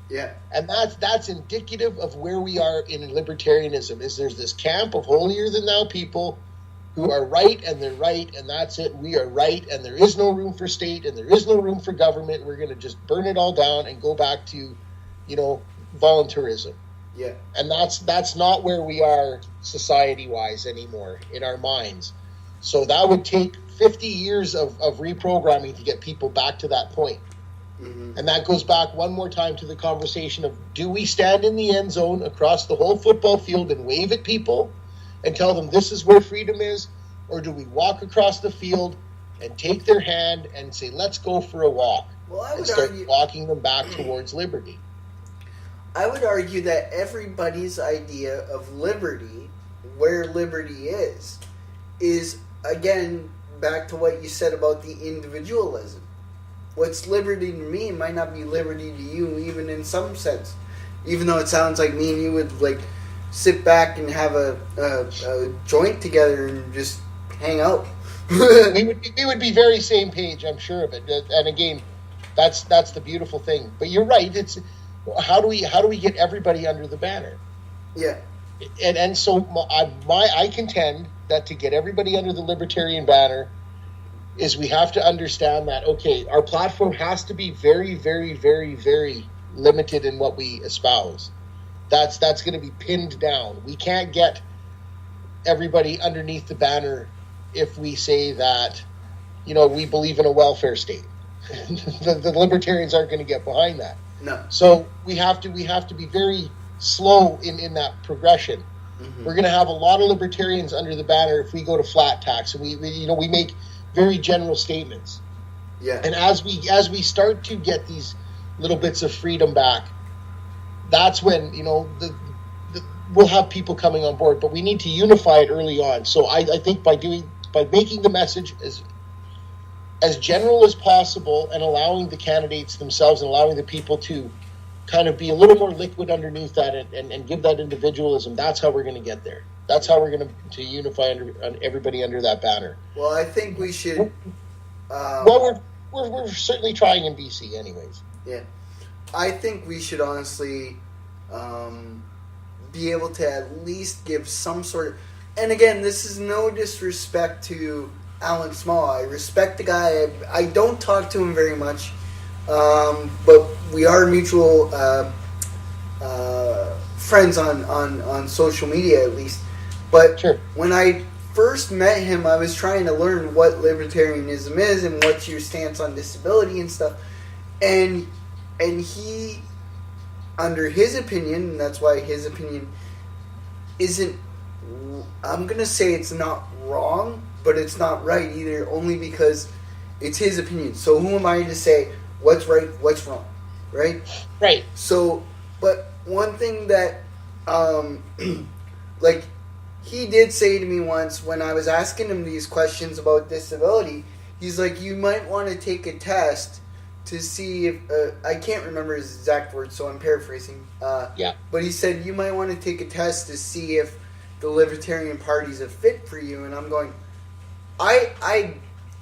Yeah. And that's indicative of where we are in libertarianism, is there's this camp of holier than thou people who are right and they're right and that's it. We are right and there is no room for state and there is no room for government. We're going to just burn it all down and go back to, voluntarism. Yeah. And that's not where we are society-wise anymore in our minds. So that would take 50 years of reprogramming to get people back to that point. Mm-hmm. And that goes back one more time to the conversation of, do we stand in the end zone across the whole football field and wave at people and tell them this is where freedom is? Or do we walk across the field and take their hand and say, let's go for a walk, and start walking them back towards liberty? I would argue that everybody's idea of liberty, where liberty is, again, back to what you said about the individualism. What's liberty to me might not be liberty to you, even in some sense. Even though it sounds like me and you would sit back and have a joint together and just hang out. we would be very same page, I'm sure of it. And again, that's the beautiful thing. But you're right. It's how do we get everybody under the banner? Yeah. And so I contend that to get everybody under the libertarian banner is we have to understand that, okay, our platform has to be very, very, very, very limited in what we espouse. That's going to be pinned down. We can't get everybody underneath the banner if we say that, we believe in a welfare state. the libertarians aren't going to get behind that. No. So we have to be very slow in that progression. Mm-hmm. We're going to have a lot of libertarians under the banner if we go to flat tax, and we make very general statements. Yeah. And as we start to get these little bits of freedom back, that's when we'll have people coming on board. But we need to unify it early on. So I think by making the message as general as possible and allowing the candidates themselves and allowing the people to kind of be a little more liquid underneath that and give that individualism, that's how we're going to get there. That's how we're going to unify everybody under that banner. Well, I think we should. Well, we're certainly trying in BC, anyways. Yeah, I think we should honestly be able to at least give some sort of. And again, this is no disrespect to Alan Small. I respect the guy. I don't talk to him very much, but we are mutual friends on social media at least. But sure. When I first met him, I was trying to learn what libertarianism is and what's your stance on disability and stuff. And he, under his opinion, and that's why his opinion isn't, I'm going to say it's not wrong, but it's not right either, only because it's his opinion. So who am I to say what's right, what's wrong, right? Right. So, but one thing that, like, he did say to me once when I was asking him these questions about disability, he's like, you might want to take a test to see if, I can't remember his exact words, so I'm paraphrasing. Yeah. But he said, you might want to take a test to see if the Libertarian Party's a fit for you. And I'm going, I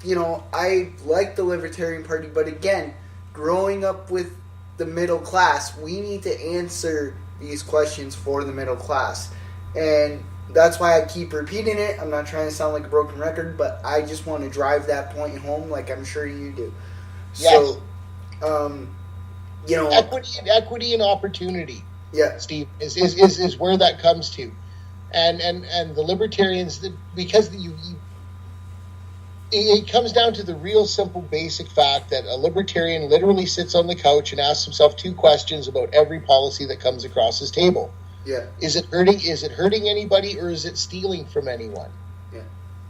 like the Libertarian Party, but again, growing up with the middle class, we need to answer these questions for the middle class. And that's why I keep repeating it. I'm not trying to sound like a broken record, but I just want to drive that point home like I'm sure you do. Yes. So, equity and opportunity. Yeah. Steve, is where that comes to. And the libertarians, because it comes down to the real simple basic fact that a libertarian literally sits on the couch and asks himself two questions about every policy that comes across his table. Yeah. Is it hurting anybody, or is it stealing from anyone? Yeah.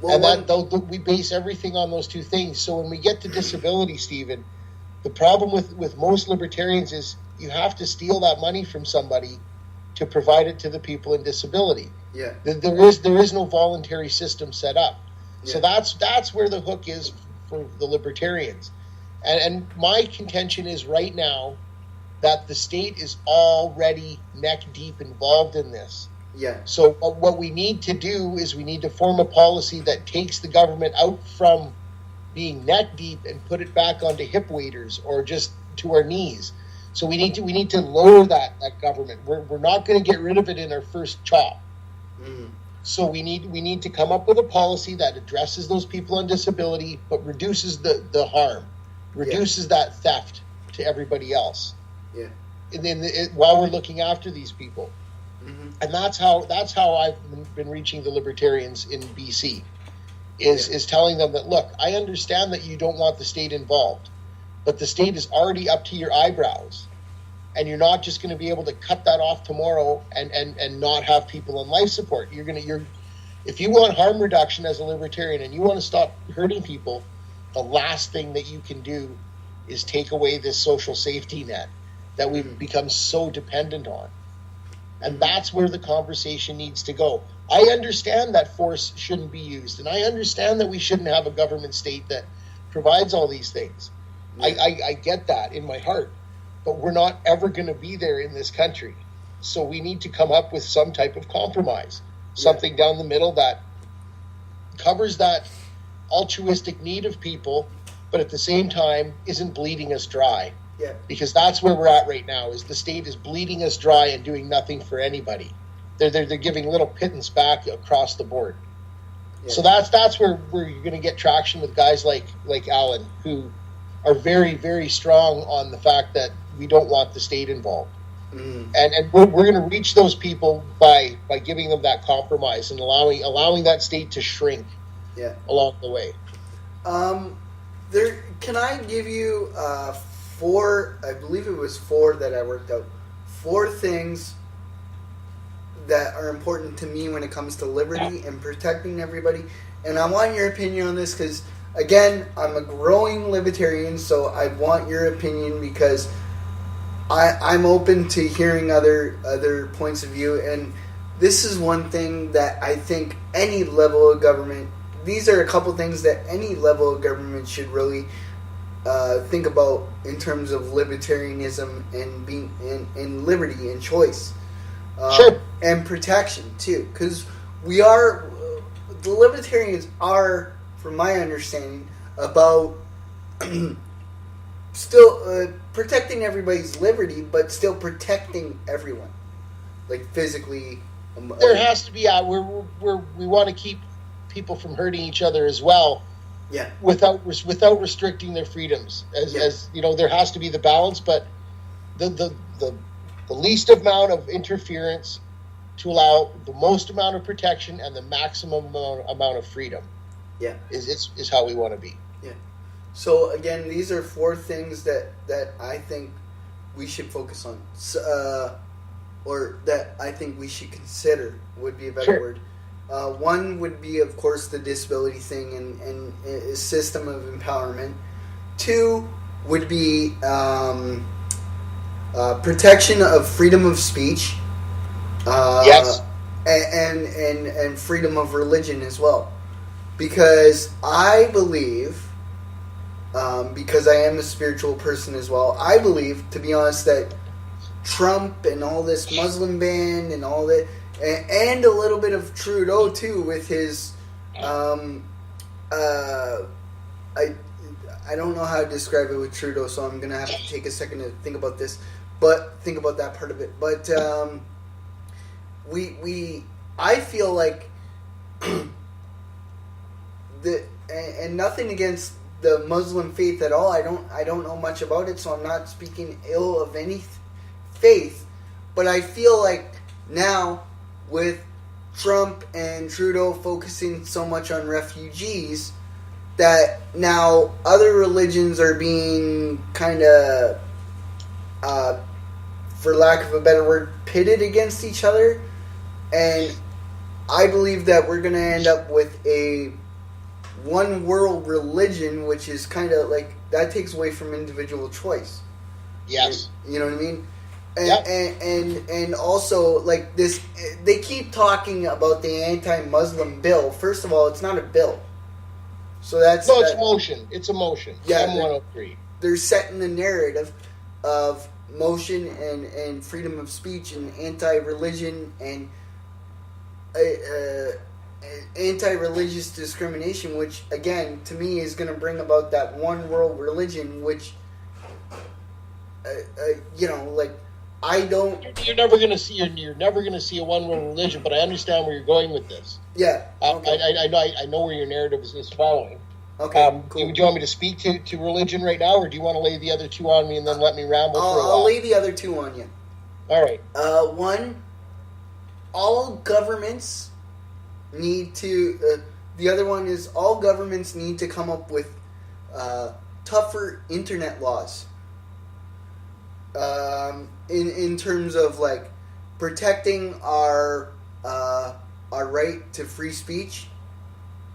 Well, and we base everything on those two things. So when we get to disability, Stephen, the problem with most libertarians is you have to steal that money from somebody to provide it to the people in disability. Yeah. There is no voluntary system set up. Yeah. So that's where the hook is for the libertarians. And my contention is right now that the state is already neck deep involved in this. Yeah. So what we need to do is we need to form a policy that takes the government out from being neck deep and put it back onto hip waders or just to our knees. So we need to lower that government. We're not going to get rid of it in our first chop. Mm. So we need to come up with a policy that addresses those people on disability, but reduces the harm, reduces that theft to everybody else. Yeah. And then while we're looking after these people, mm-hmm. and that's how I've been reaching the libertarians in BC, is telling them that, look, I understand that you don't want the state involved, but the state is already up to your eyebrows, and you're not just going to be able to cut that off tomorrow and not have people on life support. If you want harm reduction as a libertarian and you want to stop hurting people, the last thing that you can do is take away this social safety net that we've become so dependent on. And that's where the conversation needs to go. I understand that force shouldn't be used, and I understand that we shouldn't have a government state that provides all these things. Yeah. I get that in my heart, but we're not ever going to be there in this country. So we need to come up with some type of compromise, something down the middle that covers that altruistic need of people, but at the same time isn't bleeding us dry. Yeah. Because that's where we're at right now, is the state is bleeding us dry and doing nothing for anybody. They're giving little pittance back across the board. Yeah. So that's where you're going to get traction with guys like Alan, who are very, very strong on the fact that we don't want the state involved. Mm. And we're going to reach those people by giving them that compromise and allowing that state to shrink along the way. Can I give you 4, I believe it was 4 that I worked out, 4 things that are important to me when it comes to liberty and protecting everybody. And I want your opinion on this because, again, I'm a growing libertarian, so I want your opinion because I'm open to hearing other points of view. And this is one thing that I think any level of government, these are a couple things that any level of government should really think about in terms of libertarianism and being in liberty and choice, Sure. and protection too, because we are the libertarians are, from my understanding, about still protecting everybody's liberty, but still protecting everyone, like physically. There has to be we want to keep people from hurting each other as well. Yeah. Without restricting their freedoms, as you know, there has to be the balance, but the least amount of interference to allow the most amount of protection and the maximum amount of freedom. Yeah. Is how we want to be. Yeah. So again, these are 4 things that I think we should focus on, or that I think we should consider would be a better word. One would be, of course, the disability thing and a system of empowerment. 2 would be protection of freedom of speech. Yes. And freedom of religion as well. Because I believe, because I am a spiritual person as well, I believe, to be honest, that Trump and all this Muslim ban and all that, and a little bit of Trudeau too with his, I don't know how to describe it with Trudeau, so I'm gonna have to take a second to think about this, but think about that part of it. But I feel like and nothing against the Muslim faith at all. I don't know much about it, so I'm not speaking ill of any faith. But I feel like now, with Trump and Trudeau focusing so much on refugees, that now other religions are being kind of, for lack of a better word, pitted against each other. And I believe that we're going to end up with a one world religion, which is kind of like, that takes away from individual choice. Yes. You know what I mean? And, yep. and also, like, this, they keep talking about the anti-Muslim bill. First of all, it's not a bill. So that's... No, it's motion. It's a motion. Yeah, M103. They're setting the narrative of motion and freedom of speech and anti-religion and anti-religious discrimination, which, again, to me is going to bring about that one world religion, which, you know, like, I don't... You're never going to see a one world religion, but I understand where you're going with this. Yeah. Okay. I know where your narrative is following. Okay, cool. Do you want me to speak to religion right now, or do you want to lay the other 2 on me and then let me ramble for a while? I'll lay the other 2 on you. All right. One, all governments need to... the other one is all governments need to come up with tougher internet laws. In terms of, like, protecting our right to free speech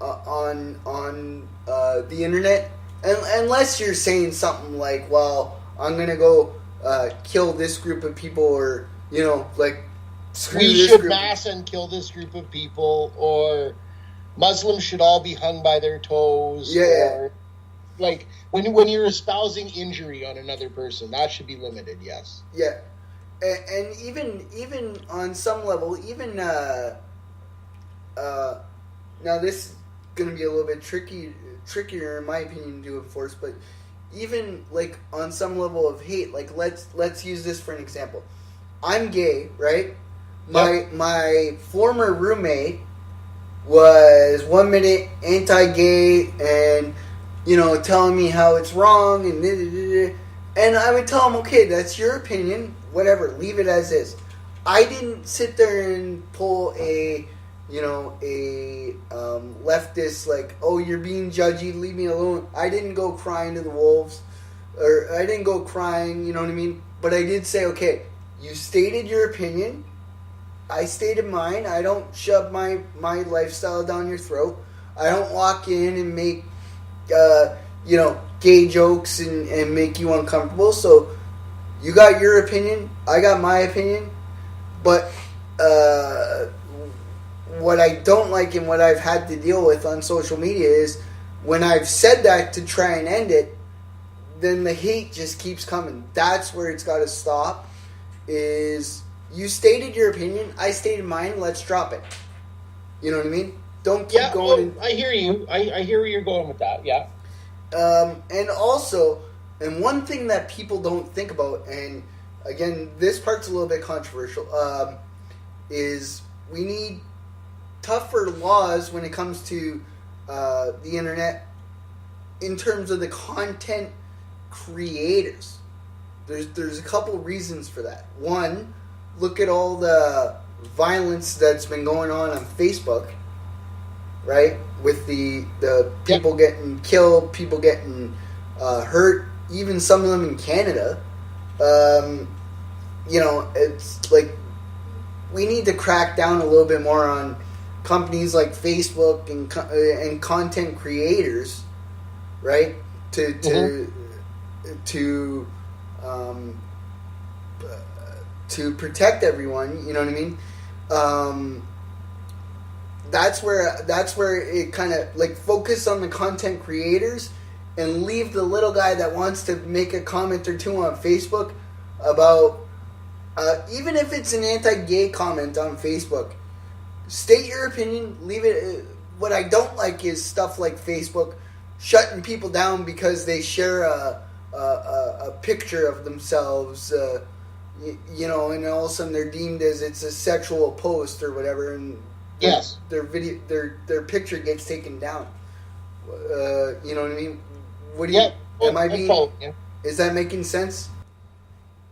on the internet, unless you're saying something like, well, I'm gonna go kill this group of people, or, you know, like, screw we this should group. mass and kill this group of people, or Muslims should all be hung by their toes. Yeah. Or, like, when you're espousing injury on another person, that should be limited. Yes. Yeah, and even on some level, even now this is going to be a little bit trickier in my opinion to enforce, but even, like, on some level of hate, like, let's use this for an example. I'm gay, right? Yep. My former roommate was 1 minute anti-gay and, you know, telling me how it's wrong and I would tell him, okay, that's your opinion, whatever, leave it as is. I didn't sit there and pull a leftist, like, oh, you're being judgy, leave me alone. I didn't go crying to the wolves, or I didn't go crying, you know what I mean? But I did say, okay, you stated your opinion, I stated mine. I don't shove my lifestyle down your throat. I don't walk in and make, gay jokes and make you uncomfortable. So you got your opinion, I got my opinion. But what I don't like and what I've had to deal with on social media is when I've said that to try and end it, then the hate just keeps coming. That's where it's got to stop. Is you stated your opinion, I stated mine. Let's drop it. You know what I mean? Don't keep going. Well, I hear you. I hear where you're going with that. Yeah. And also, and one thing that people don't think about, and again, this part's a little bit controversial, is we need tougher laws when it comes to the internet in terms of the content creators. There's a couple reasons for that. One, look at all the violence that's been going on Facebook, right? With the people getting killed, people getting hurt, even some of them in Canada. It's like we need to crack down a little bit more on companies like Facebook and content creators, right? To protect everyone, you know what I mean? That's where it kind of like focus on the content creators and leave the little guy that wants to make a comment or two on Facebook about even if it's an anti-gay comment on Facebook, state your opinion, leave it. What I don't like is stuff like Facebook shutting people down because they share a picture of themselves, and all of a sudden they're deemed as it's a sexual post or whatever, and yes, their picture gets taken down. You know what I mean? What do you? Am I being? Yeah. Is that making sense?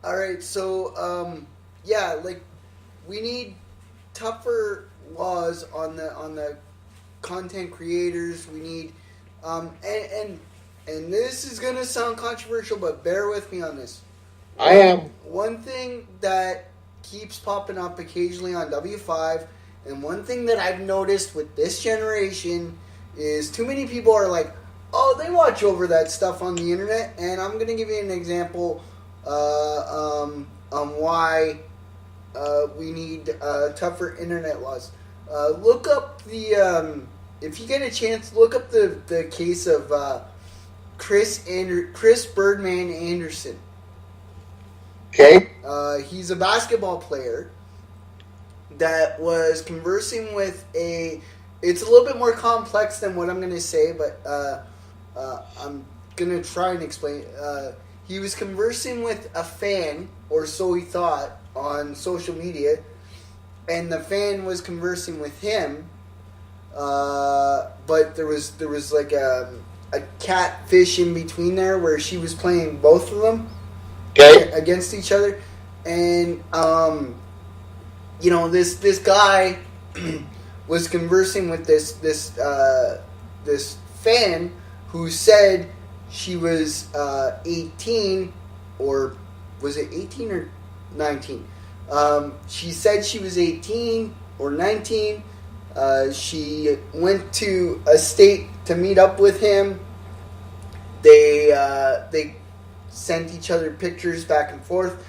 All right, so like we need tougher laws on the content creators. We need and this is gonna sound controversial, but bear with me on this. I am. One thing that keeps popping up occasionally on W5, and one thing that I've noticed with this generation is too many people are like, oh, they watch over that stuff on the internet, and I'm gonna give you an example on why we need tougher internet laws. Look up the if you get a chance, look up the case of Chris Birdman Anderson. Okay. He's a basketball player that was conversing with it's a little bit more complex than what I'm going to say, but I'm going to try and explain. He was conversing with a fan, or so he thought, on social media, and the fan was conversing with him, but there was like a catfish in between there where she was playing both of them against each other, and this guy was conversing with this fan who said she was 18, or was it 18 or 19? She said she was 18 or 19. She went to a state to meet up with him. They sent each other pictures back and forth.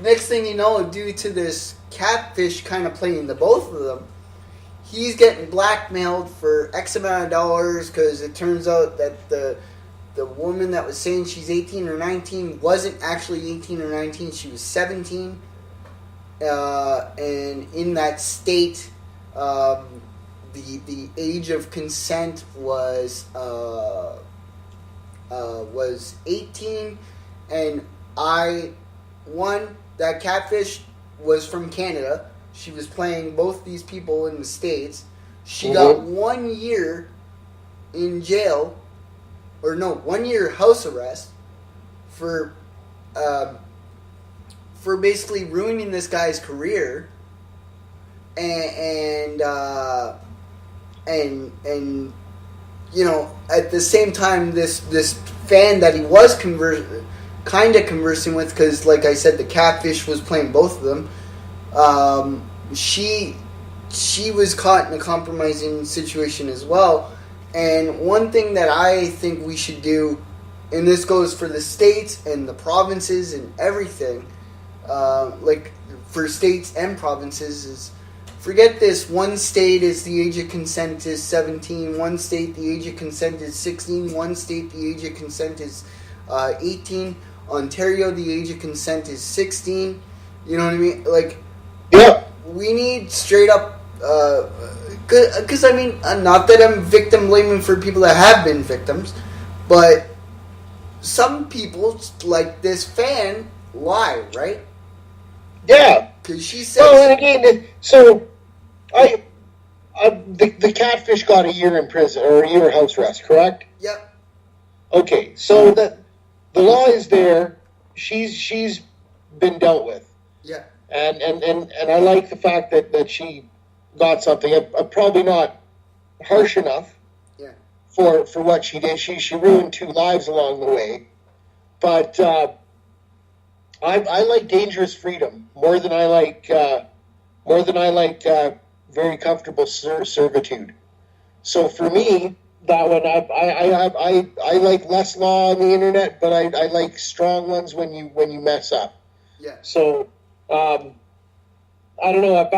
Next thing you know, due to this catfish kind of playing the both of them, he's getting blackmailed for X amount of dollars because it turns out that the woman that was saying she's 18 or 19 wasn't actually 18 or 19. She was 17. And in that state, the age of consent was 18. And that catfish was from Canada. She was playing both these people in the States. She got 1 year in jail, 1 year house arrest for basically ruining this guy's career, and at the same time this fan that he was conversing with, because like I said, the catfish was playing both of them. She was caught in a compromising situation as well. And one thing that I think we should do, and this goes for the states and the provinces and everything, like for states and provinces, is forget this. One state is the age of consent is 17. One state the age of consent is 16. One state the age of consent is 18. Ontario, the age of consent is 16. You know what I mean? Like, Yeah. we need straight up. Because I mean, not that I'm victim blaming for people that have been victims, but some people, like this fan, lie, right? Yeah. Because she says. Well, and again, so the catfish got a year in prison or a year house arrest, correct? Yep. Okay, so that the law is there. She's been dealt with. Yeah. And I like the fact that she got something. Probably not harsh enough. Yeah. For what she did. She ruined 2 lives along the way. But I like dangerous freedom more than I like very comfortable servitude. So for me, that one I like less law on the internet, but I like strong ones when you mess up. Yeah. So I don't know. I'm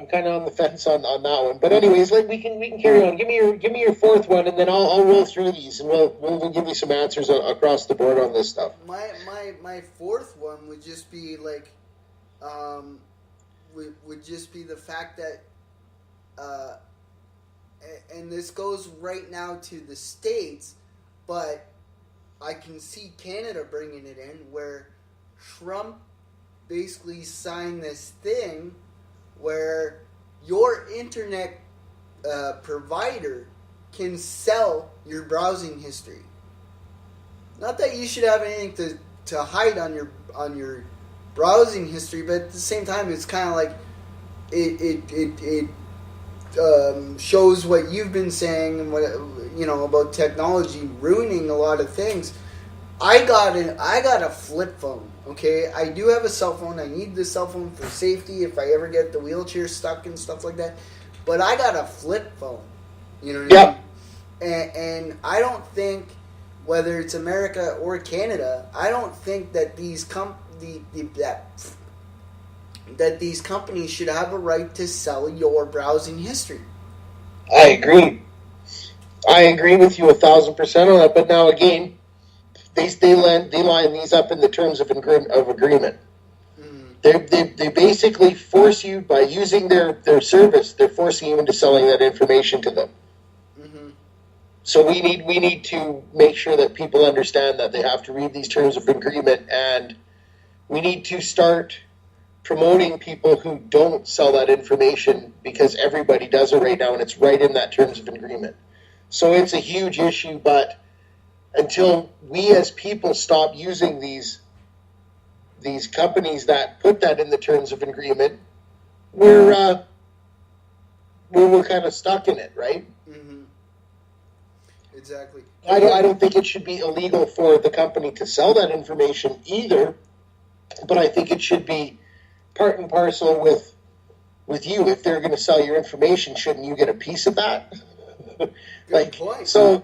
kind of on the fence on that one. But anyways, like we can carry on. Give me your fourth one, and then I'll roll through these, and we'll give you some answers across the board on this stuff. My fourth one would just be like, would just be the fact that, and this goes right now to the States, but I can see Canada bringing it in where Trump basically signed this thing where your internet provider can sell your browsing history. Not that you should have anything to hide on your browsing history, but at the same time, it's kind of like it shows what you've been saying and what about technology ruining a lot of things. I got a flip phone. Okay, I do have a cell phone. I need the cell phone for safety if I ever get the wheelchair stuck and stuff like that. But I got a flip phone. You know what I mean? And I don't think, whether it's America or Canada, I don't think that these these companies should have a right to sell your browsing history. I agree. I agree with you 1,000% on that. But now again, they line these up in the terms of agreement. Mm-hmm. They basically force you, by using their service, they're forcing you into selling that information to them. Mm-hmm. So we need to make sure that people understand that they have to read these terms of agreement, and we need to start promoting people who don't sell that information, because everybody does it right now, and it's right in that terms of agreement. So it's a huge issue, but until we as people stop using these companies that put that in the terms of agreement, we're kind of stuck in it, right? Mm-hmm. Exactly. I don't think it should be illegal for the company to sell that information either, but I think it should be part and parcel with you. If they're going to sell your information, shouldn't you get a piece of that? Good point. So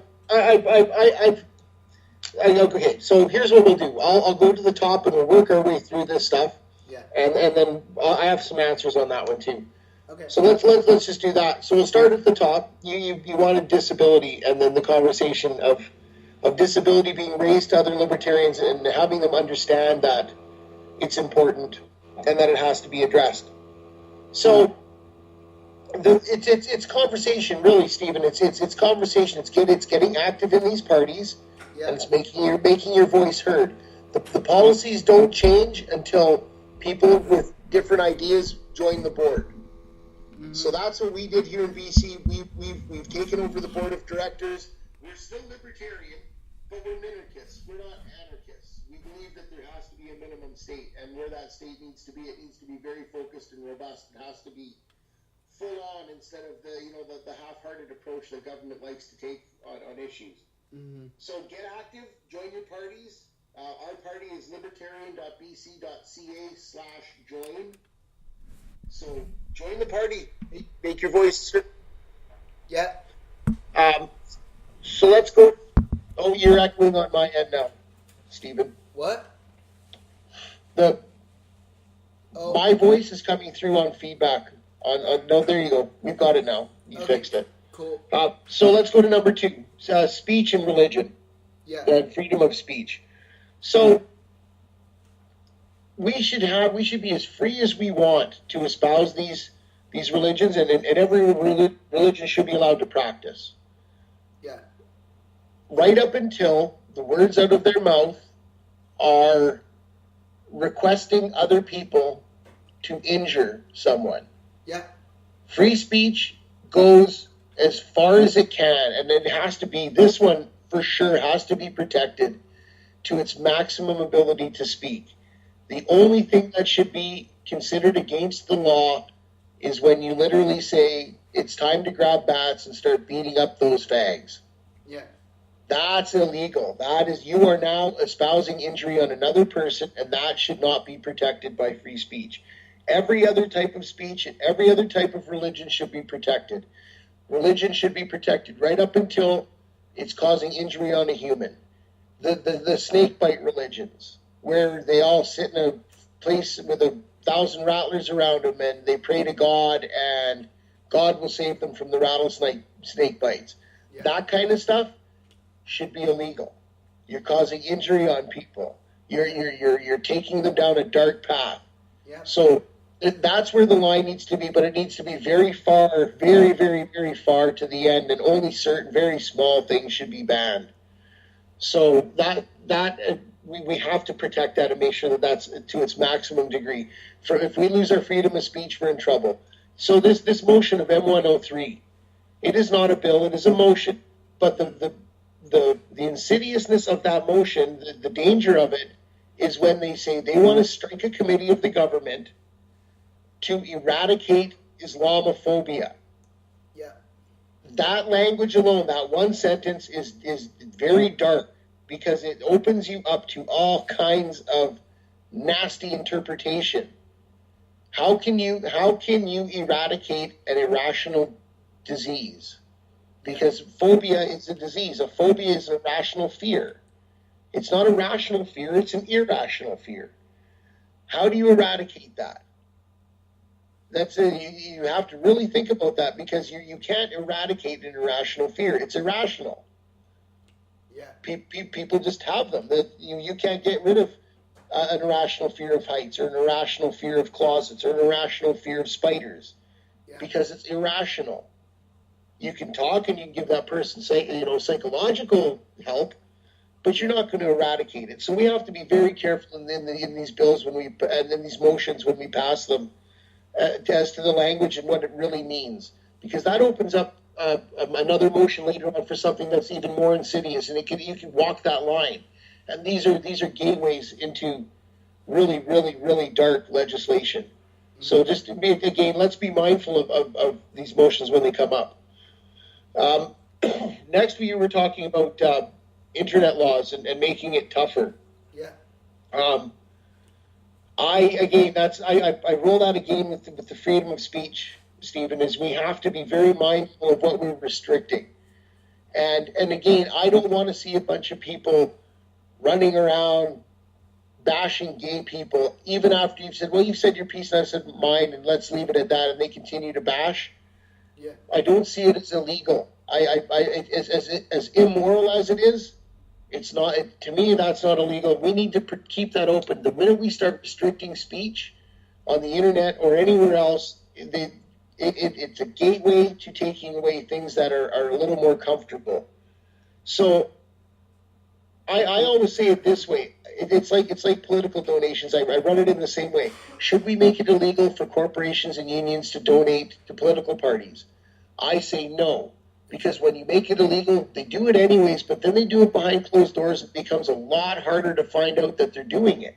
okay, so here's what we'll do. I'll go to the top and we'll work our way through this stuff. Yeah. And then I have some answers on that one too. Okay. So let's just do that. So we'll start at the top. You wanted disability, and then the conversation of disability being raised to other libertarians and having them understand that it's important and that it has to be addressed. So it's conversation, really, Stephen. It's conversation. It's getting active in these parties. Yeah. And it's making your voice heard. The policies don't change until people with different ideas join the board. Mm-hmm. So that's what we did here in BC. We've taken over the board of directors. We're still libertarian, but we're minarchists. We're not anarchists. We believe that there has to be a minimum state, and where that state needs to be, it needs to be very focused and robust. It has to be full on instead of the half-hearted approach that government likes to take on issues. Mm-hmm. So get active, join your parties. Our party is libertarian.bc.ca/join. So join the party, make your voice. Yeah. So let's go. Oh, you're echoing on my end now, Stephen. What? My voice is coming through on feedback. No, there you go. We've got it now. You fixed it. Cool. So let's go to number 2. Speech and religion. Yeah. and freedom of speech. So we should be as free as we want to espouse these religions, and every religion should be allowed to practice. Yeah. Right up until the words out of their mouth are requesting other people to injure someone. Yeah. Free speech goes as far as it can, and it has to be, this one for sure has to be protected to its maximum ability to speak. The only thing that should be considered against the law is when you literally say it's time to grab bats and start beating up those fags. Yeah. That's illegal. That is, you are now espousing injury on another person, and that should not be protected by free speech. Every other type of speech and every other type of religion should be protected. Religion should be protected right up until it's causing injury on a human. The snake bite religions, where they all sit in a place with 1,000 rattlers around them and they pray to God and God will save them from the rattlesnake bites. Yeah. That kind of stuff should be illegal. You're causing injury on people. You're taking them down a dark path. Yeah. So that's where the line needs to be, but it needs to be very far, very, very, very far to the end, and only certain very small things should be banned. So we have to protect that and make sure that that's to its maximum degree. If we lose our freedom of speech, we're in trouble. So this motion of M103, it is not a bill, it is a motion, but the insidiousness of that motion, the danger of it, is when they say they want to strike a committee of the government to eradicate Islamophobia. Yeah. That language alone, that one sentence is very dark, because it opens you up to all kinds of nasty interpretation. How can you eradicate an irrational disease? Because phobia is a disease. A phobia is a rational fear. It's not a rational fear, it's an irrational fear. How do you eradicate that? You have to really think about that, because you can't eradicate an irrational fear. It's irrational. Yeah. People just have them. You can't get rid of an irrational fear of heights, or an irrational fear of closets, or an irrational fear of spiders, because it's irrational. You can talk and you can give that person psychological help, but you're not going to eradicate it. So we have to be very careful in these bills and in these motions when we pass them, as to the language and what it really means, because that opens up another motion later on for something that's even more insidious, and you can walk that line. And these are gateways into really, really, really dark legislation. So just again, let's be mindful of these motions when they come up. Next, we were talking about internet laws and making it tougher. Yeah. I roll that again with the freedom of speech, Stephen, is we have to be very mindful of what we're restricting. And again, I don't want to see a bunch of people running around bashing gay people, even after you've said, well, you've said your piece and I've said mine, and let's leave it at that, and they continue to bash. Yeah. I don't see it as illegal. As immoral as it is, it's not. To me, that's not illegal. We need to keep that open. The minute we start restricting speech on the internet or anywhere else, it's a gateway to taking away things that are a little more comfortable. So I always say it this way. It's like political donations. I run it in the same way. Should we make it illegal for corporations and unions to donate to political parties? I say no, because when you make it illegal, they do it anyways, but then they do it behind closed doors. It becomes a lot harder to find out that they're doing it.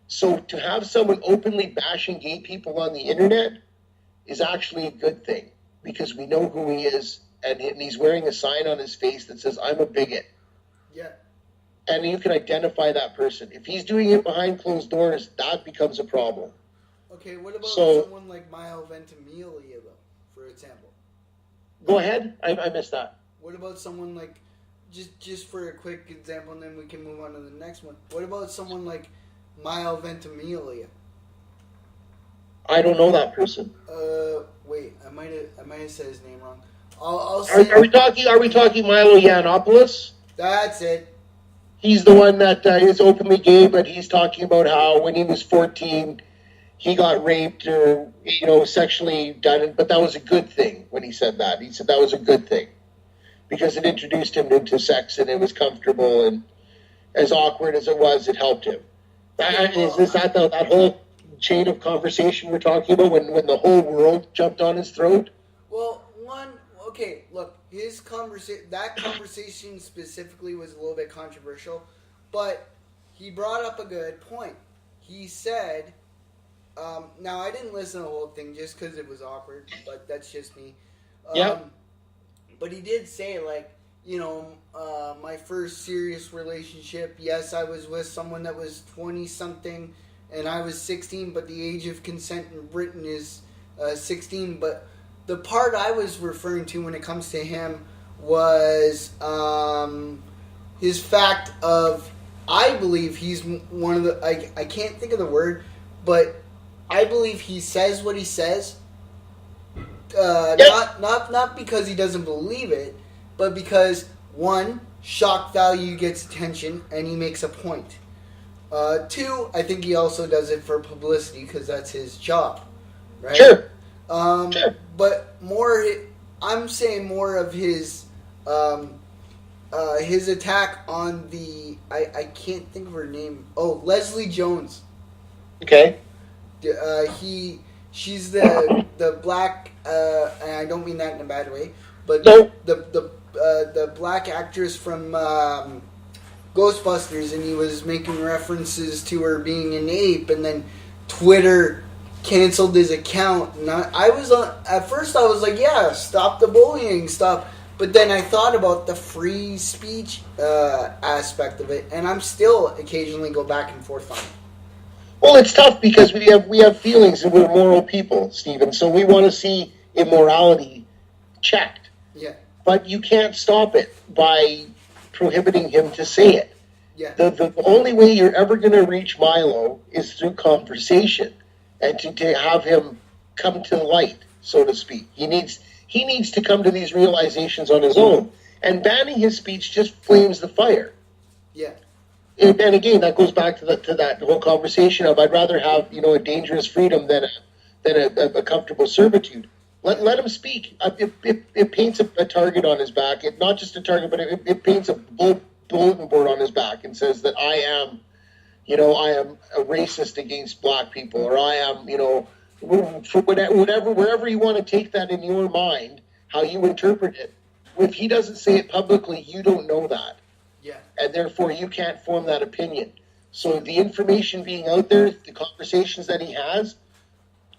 So to have someone openly bashing gay people on the internet is actually a good thing, because we know who he is, and he's wearing a sign on his face that says, I'm a bigot. Yeah. And you can identify that person. If he's doing it behind closed doors, that becomes a problem. Okay, what about someone like Mile Ventimiglia, though, for example? Go ahead. I missed that. What about someone like, just for a quick example, and then we can move on to the next one. What about someone like Mile Ventimiglia? I don't know that person. Wait, I might have said his name wrong. I'll say. Are we talking Milo Yiannopoulos? That's it. He's the one that is openly gay, but he's talking about how when he was 14, he got raped or, sexually done, but that was a good thing when he said that. He said that was a good thing because it introduced him into sex and it was comfortable, and as awkward as it was, it helped him. Is that whole chain of conversation we're talking about when the whole world jumped on his throat? Well, look, that conversation specifically was a little bit controversial, but he brought up a good point. He said, now I didn't listen to the whole thing just because it was awkward, but that's just me. Yeah. But he did say, my first serious relationship, yes, I was with someone that was 20-something, and I was 16, but the age of consent in Britain is 16, but the part I was referring to when it comes to him was his fact of, I believe he's one of the, I can't think of the word, but I believe he says what he says, not because he doesn't believe it, but because, one, shock value gets attention, and he makes a point. Two, I think he also does it for publicity because that's his job, right? Sure. Sure. But I'm saying more of his attack on the, I can't think of her name. Oh, Leslie Jones. Okay. She's the black, and I don't mean that in a bad way, but nope. the black actress from Ghostbusters, and he was making references to her being an ape, and then Twitter canceled his account. And at first I was like, yeah, stop the bullying, stop. But then I thought about the free speech aspect of it, and I'm still occasionally go back and forth on it. Well, it's tough because we have feelings and we're moral people, Stephen. So we want to see immorality checked. Yeah. But you can't stop it by prohibiting him to say it. Yeah. The only way you're ever going to reach Milo is through conversation and to have him come to light, so to speak. He needs to come to these realizations on his own. And banning his speech just flames the fire. Yeah. And again, that goes back to that whole conversation of I'd rather have a dangerous freedom than a comfortable servitude. Let him speak. It paints a target on his back. Not just a target, but it paints a bulletin board on his back and says that I am a racist against black people, or I am, for whatever, wherever you want to take that in your mind, how you interpret it. If he doesn't say it publicly, you don't know that. Yeah. And therefore, you can't form that opinion. So the information being out there, the conversations that he has,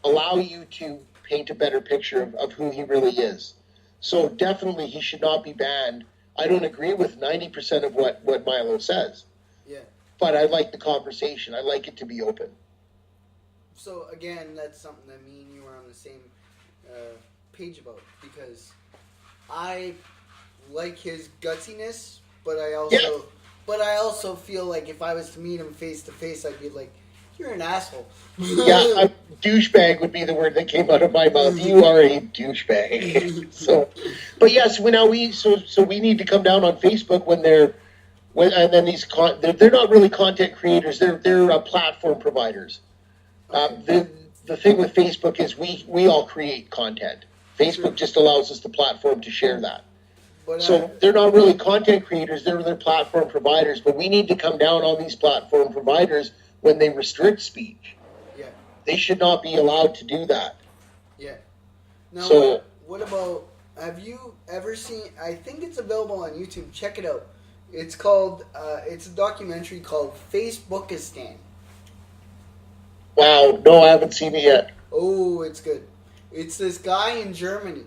allow you to paint a better picture of who he really is. So definitely he should not be banned. I don't agree with 90% of what Milo says. Yeah. But I like the conversation. I like it to be open. So again, that's something that me and you are on the same page about, because I like his gutsiness, but I also feel like if I was to meet him face to face, I'd be like, "You're an asshole." Yeah, a douchebag would be the word that came out of my mouth. You are a douchebag. But yes, we need to come down on Facebook they're not really content creators. They're platform providers. The thing with Facebook is we all create content. Facebook just allows us the platform to share that. So they're not really content creators. They're platform providers. But we need to come down on these platform providers when they restrict speech. Yeah. They should not be allowed to do that. Yeah. Now, what about, have you ever seen, I think it's available on YouTube. Check it out. It's called, it's a documentary called Facebookistan. Wow. No, I haven't seen it yet. Oh, it's good. It's this guy in Germany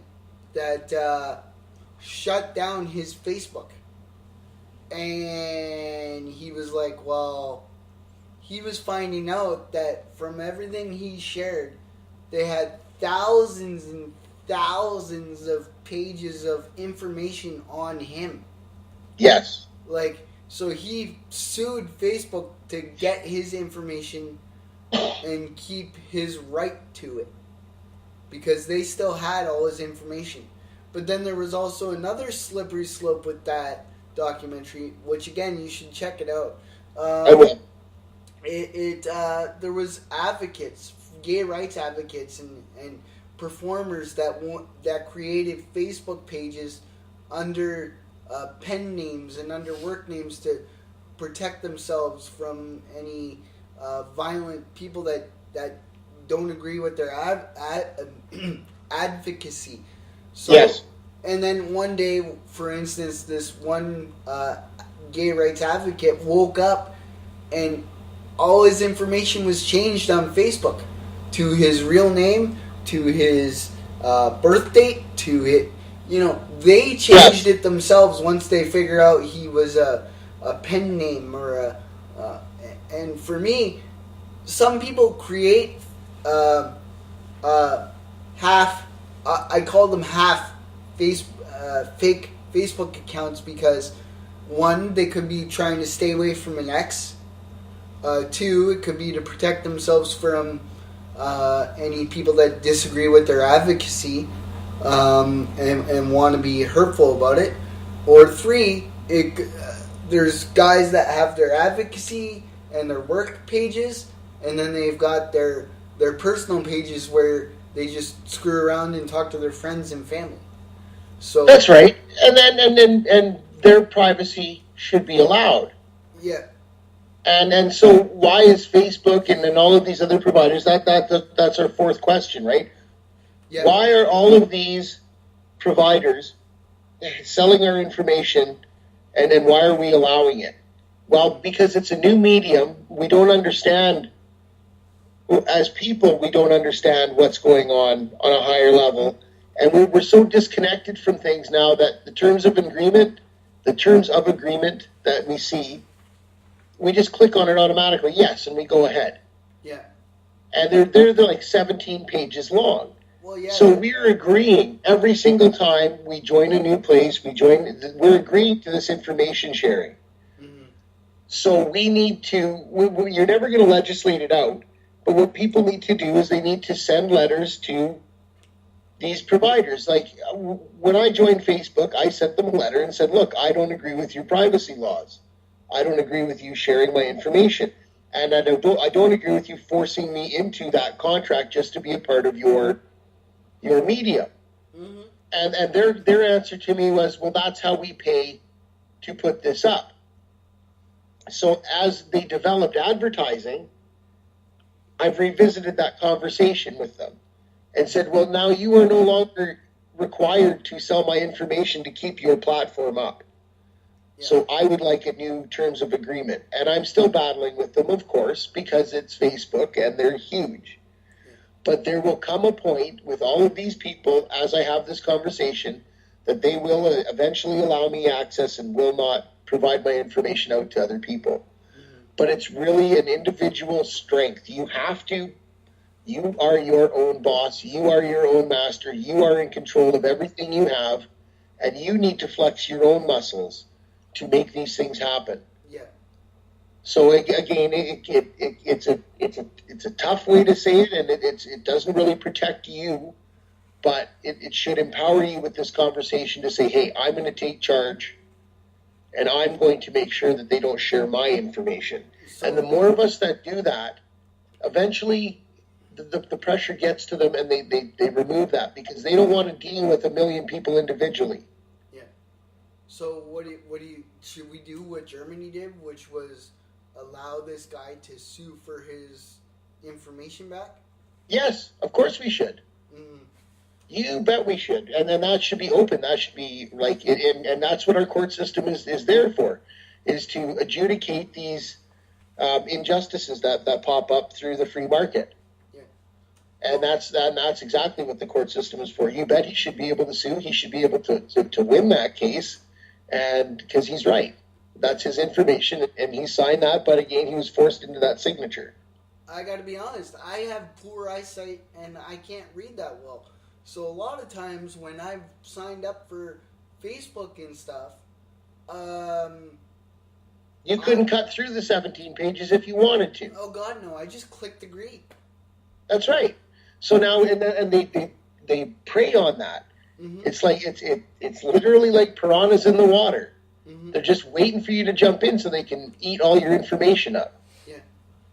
that shut down his Facebook. And he was like, well, he was finding out that from everything he shared, they had thousands and thousands of pages of information on him. Yes. So he sued Facebook to get his information and keep his right to it, because they still had all his information. But then there was also another slippery slope with that documentary, which again you should check it out. I will. There was advocates, gay rights advocates, and performers that created Facebook pages under pen names and under work names to protect themselves from any violent people that don't agree with their advocacy. So, yes. And then one day, for instance, this one gay rights advocate woke up and all his information was changed on Facebook to his real name, to his birth date, to it. They changed it themselves once they figure out he was a pen name or and for me, some people create half. I call them half fake Facebook accounts because one, they could be trying to stay away from an ex. Two, it could be to protect themselves from any people that disagree with their advocacy and want to be hurtful about it. Or three, there's guys that have their advocacy and their work pages, and then they've got their personal pages where they just screw around and talk to their friends and family. So that's right, and their privacy should be allowed. Yeah. And so why is Facebook and then all of these other providers, that's our fourth question, right? Yeah. Why are all of these providers selling our information, and then why are we allowing it? Well, because it's a new medium. We don't understand, as people, we don't understand what's going on a higher level. And we're so disconnected from things now that the terms of agreement that we see, we just click on it automatically, yes, and we go ahead. Yeah. And they're like 17 pages long. Well, yeah. So we're agreeing every single time we join a new place, we're agreeing to this information sharing. Mm-hmm. So we need to, you're never going to legislate it out, but what people need to do is they need to send letters to these providers. Like when I joined Facebook, I sent them a letter and said, look, I don't agree with your privacy laws. I don't agree with you sharing my information. And I don't agree with you forcing me into that contract just to be a part of your medium. Mm-hmm. And their answer to me was, well, that's how we pay to put this up. So as they developed advertising, I've revisited that conversation with them and said, well, now you are no longer required to sell my information to keep your platform up. Yeah. So I would like a new terms of agreement. And I'm still battling with them, of course, because it's Facebook and they're huge. Yeah. But there will come a point with all of these people, as I have this conversation, that they will eventually allow me access and will not provide my information out to other people. Mm-hmm. But it's really an individual strength. You are your own boss, you are your own master, you are in control of everything you have, and you need to flex your own muscles to make these things happen. Yeah. So again, it's a tough way to say it, and it doesn't really protect you, but it should empower you with this conversation to say, hey, I'm going to take charge, and I'm going to make sure that they don't share my information. And the more of us that do that, eventually the pressure gets to them, and they remove that because they don't want to deal with 1 million people individually. Yeah. So should we do what Germany did, which was allow this guy to sue for his information back? Yes, of course we should. Mm. You bet we should. And then that should be open. That should be like, and that's what our court system is there for, is to adjudicate these injustices that pop up through the free market. Yeah. And that's exactly what the court system is for. You bet he should be able to sue. He should be able to win that case, and because he's right. That's his information, and he signed that, but again, he was forced into that signature. I got to be honest. I have poor eyesight, and I can't read that well. So a lot of times when I've signed up for Facebook and stuff, you couldn't cut through the 17 pages if you wanted to. Oh God, no! I just clicked agree. That's right. So now, and they prey on that. Mm-hmm. It's like it's literally like piranhas in the water. Mm-hmm. They're just waiting for you to jump in so they can eat all your information up. Yeah.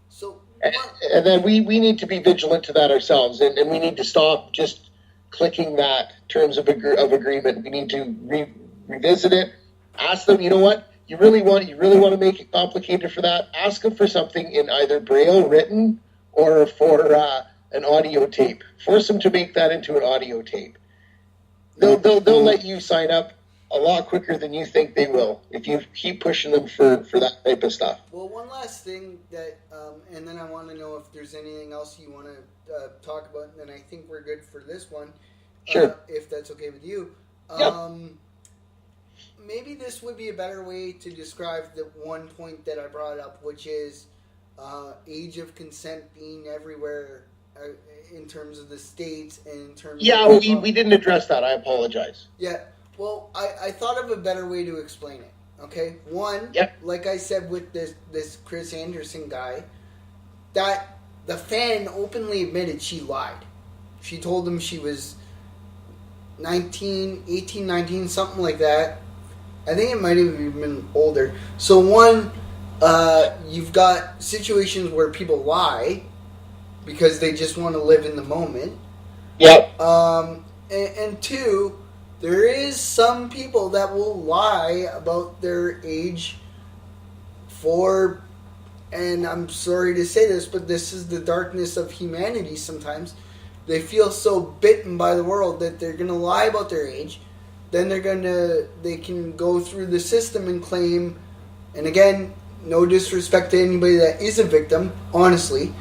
So. And then we need to be vigilant to that ourselves, and we need to stop just clicking that terms of agreement. We need to revisit it. Ask them, you know what? You really want to make it complicated for that? Ask them for something in either Braille written or for an audio tape. Force them to make that into an audio tape. They'll let you sign up a lot quicker than you think they will if you keep pushing them for that type of stuff. Well, one last thing that, and then I want to know if there's anything else you want to talk about, and then I think we're good for this one. Sure. If that's okay with you. Yeah. Maybe this would be a better way to describe the one point that I brought up, which is age of consent being everywhere in terms of the states and in terms of... we didn't address that. I apologize. Yeah. Well, I thought of a better way to explain it. Okay? One, like I said with this Chris Anderson guy, that the fan openly admitted she lied. She told him she was 18, 19, something like that. I think it might have even been older. So one, you've got situations where people lie because they just want to live in the moment. Yep. And two, there is some people that will lie about their age for, and I'm sorry to say this, but this is the darkness of humanity sometimes. They feel so bitten by the world that they're going to lie about their age. Then they can go through the system and claim, and again, no disrespect to anybody that is a victim, honestly,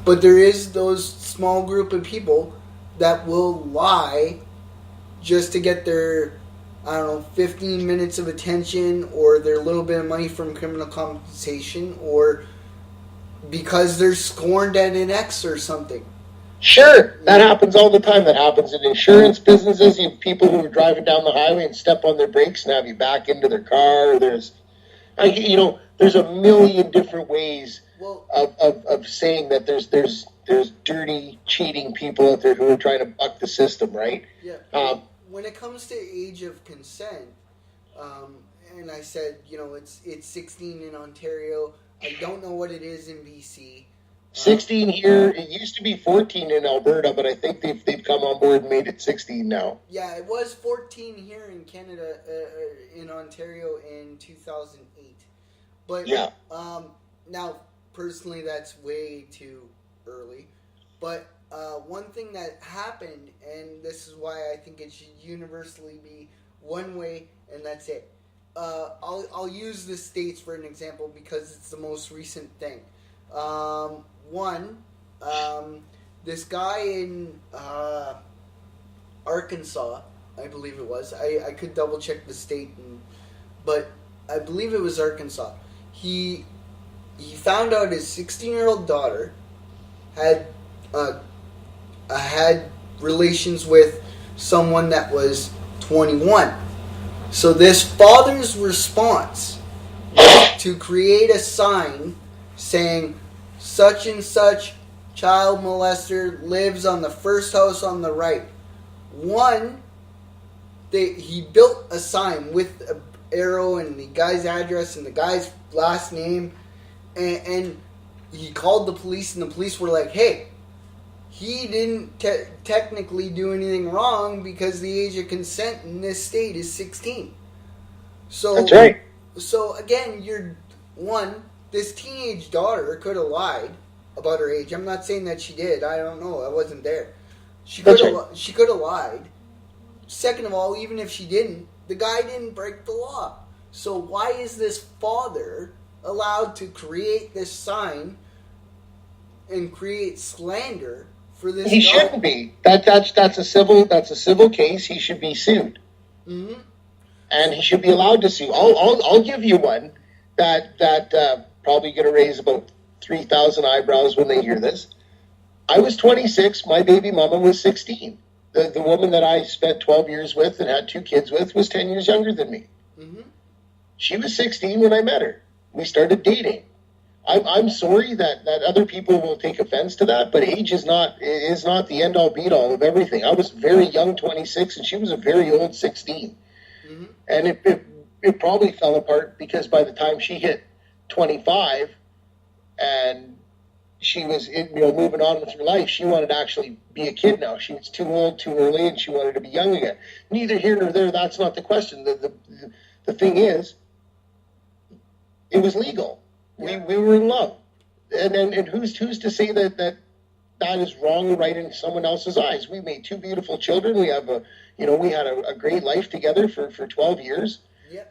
but there is those small group of people that will lie just to get their, 15 minutes of attention or their little bit of money from criminal compensation or because they're scorned at an ex or something. Sure, that happens all the time. That happens in insurance businesses. You have people who are driving down the highway and step on their brakes and have you back into their car. There's a million different ways of saying that there's dirty, cheating people out there who are trying to buck the system, right? Yeah. When it comes to age of consent, and I said, it's 16 in Ontario. I don't know what it is in BC. 16 here. It used to be 14 in Alberta, but I think they've come on board and made it 16 now. Yeah, it was 14 here in Canada, in Ontario in 2008. But yeah. Now, personally, that's way too early. But one thing that happened, and this is why I think it should universally be one way, and that's it. I'll use the states for an example because it's the most recent thing. This guy in Arkansas, I believe it was. I could double check the state, but I believe it was Arkansas. He found out his 16-year-old daughter had relations with someone that was 21. So this father's response to create a sign saying such and such child molester lives on the first house on the right. One, he built a sign with an arrow and the guy's address and the guy's last name, and he called the police, and the police were like, hey, he didn't technically do anything wrong because the age of consent in this state is 16. So that's right. So again, this teenage daughter could have lied about her age. I'm not saying that she did. I don't know. I wasn't there. She could have lied. Second of all, even if she didn't, the guy didn't break the law. So why is this father allowed to create this sign and create slander for this? He shouldn't be. That's a civil case. He should be sued. Mm-hmm. And he should be allowed to sue. I'll give you one that probably going to raise about 3,000 eyebrows when they hear this. I was 26. My baby mama was 16. The woman that I spent 12 years with and had 2 kids with was 10 years younger than me. Mm-hmm. She was 16 when I met her. We started dating. I'm sorry that other people will take offense to that, but age is not the end-all, be-all of everything. I was very young, 26, and she was a very old 16. Mm-hmm. And it probably fell apart because by the time she hit 25 and she was moving on with her life, she wanted to actually be a kid now. She was too old, too early, and she wanted to be young again. Neither here nor there. That's not the question. The thing is, it was legal. We were in love, and who's to say that is wrong or right in someone else's eyes? We made 2 beautiful children. We have we had a great life together for 12 years,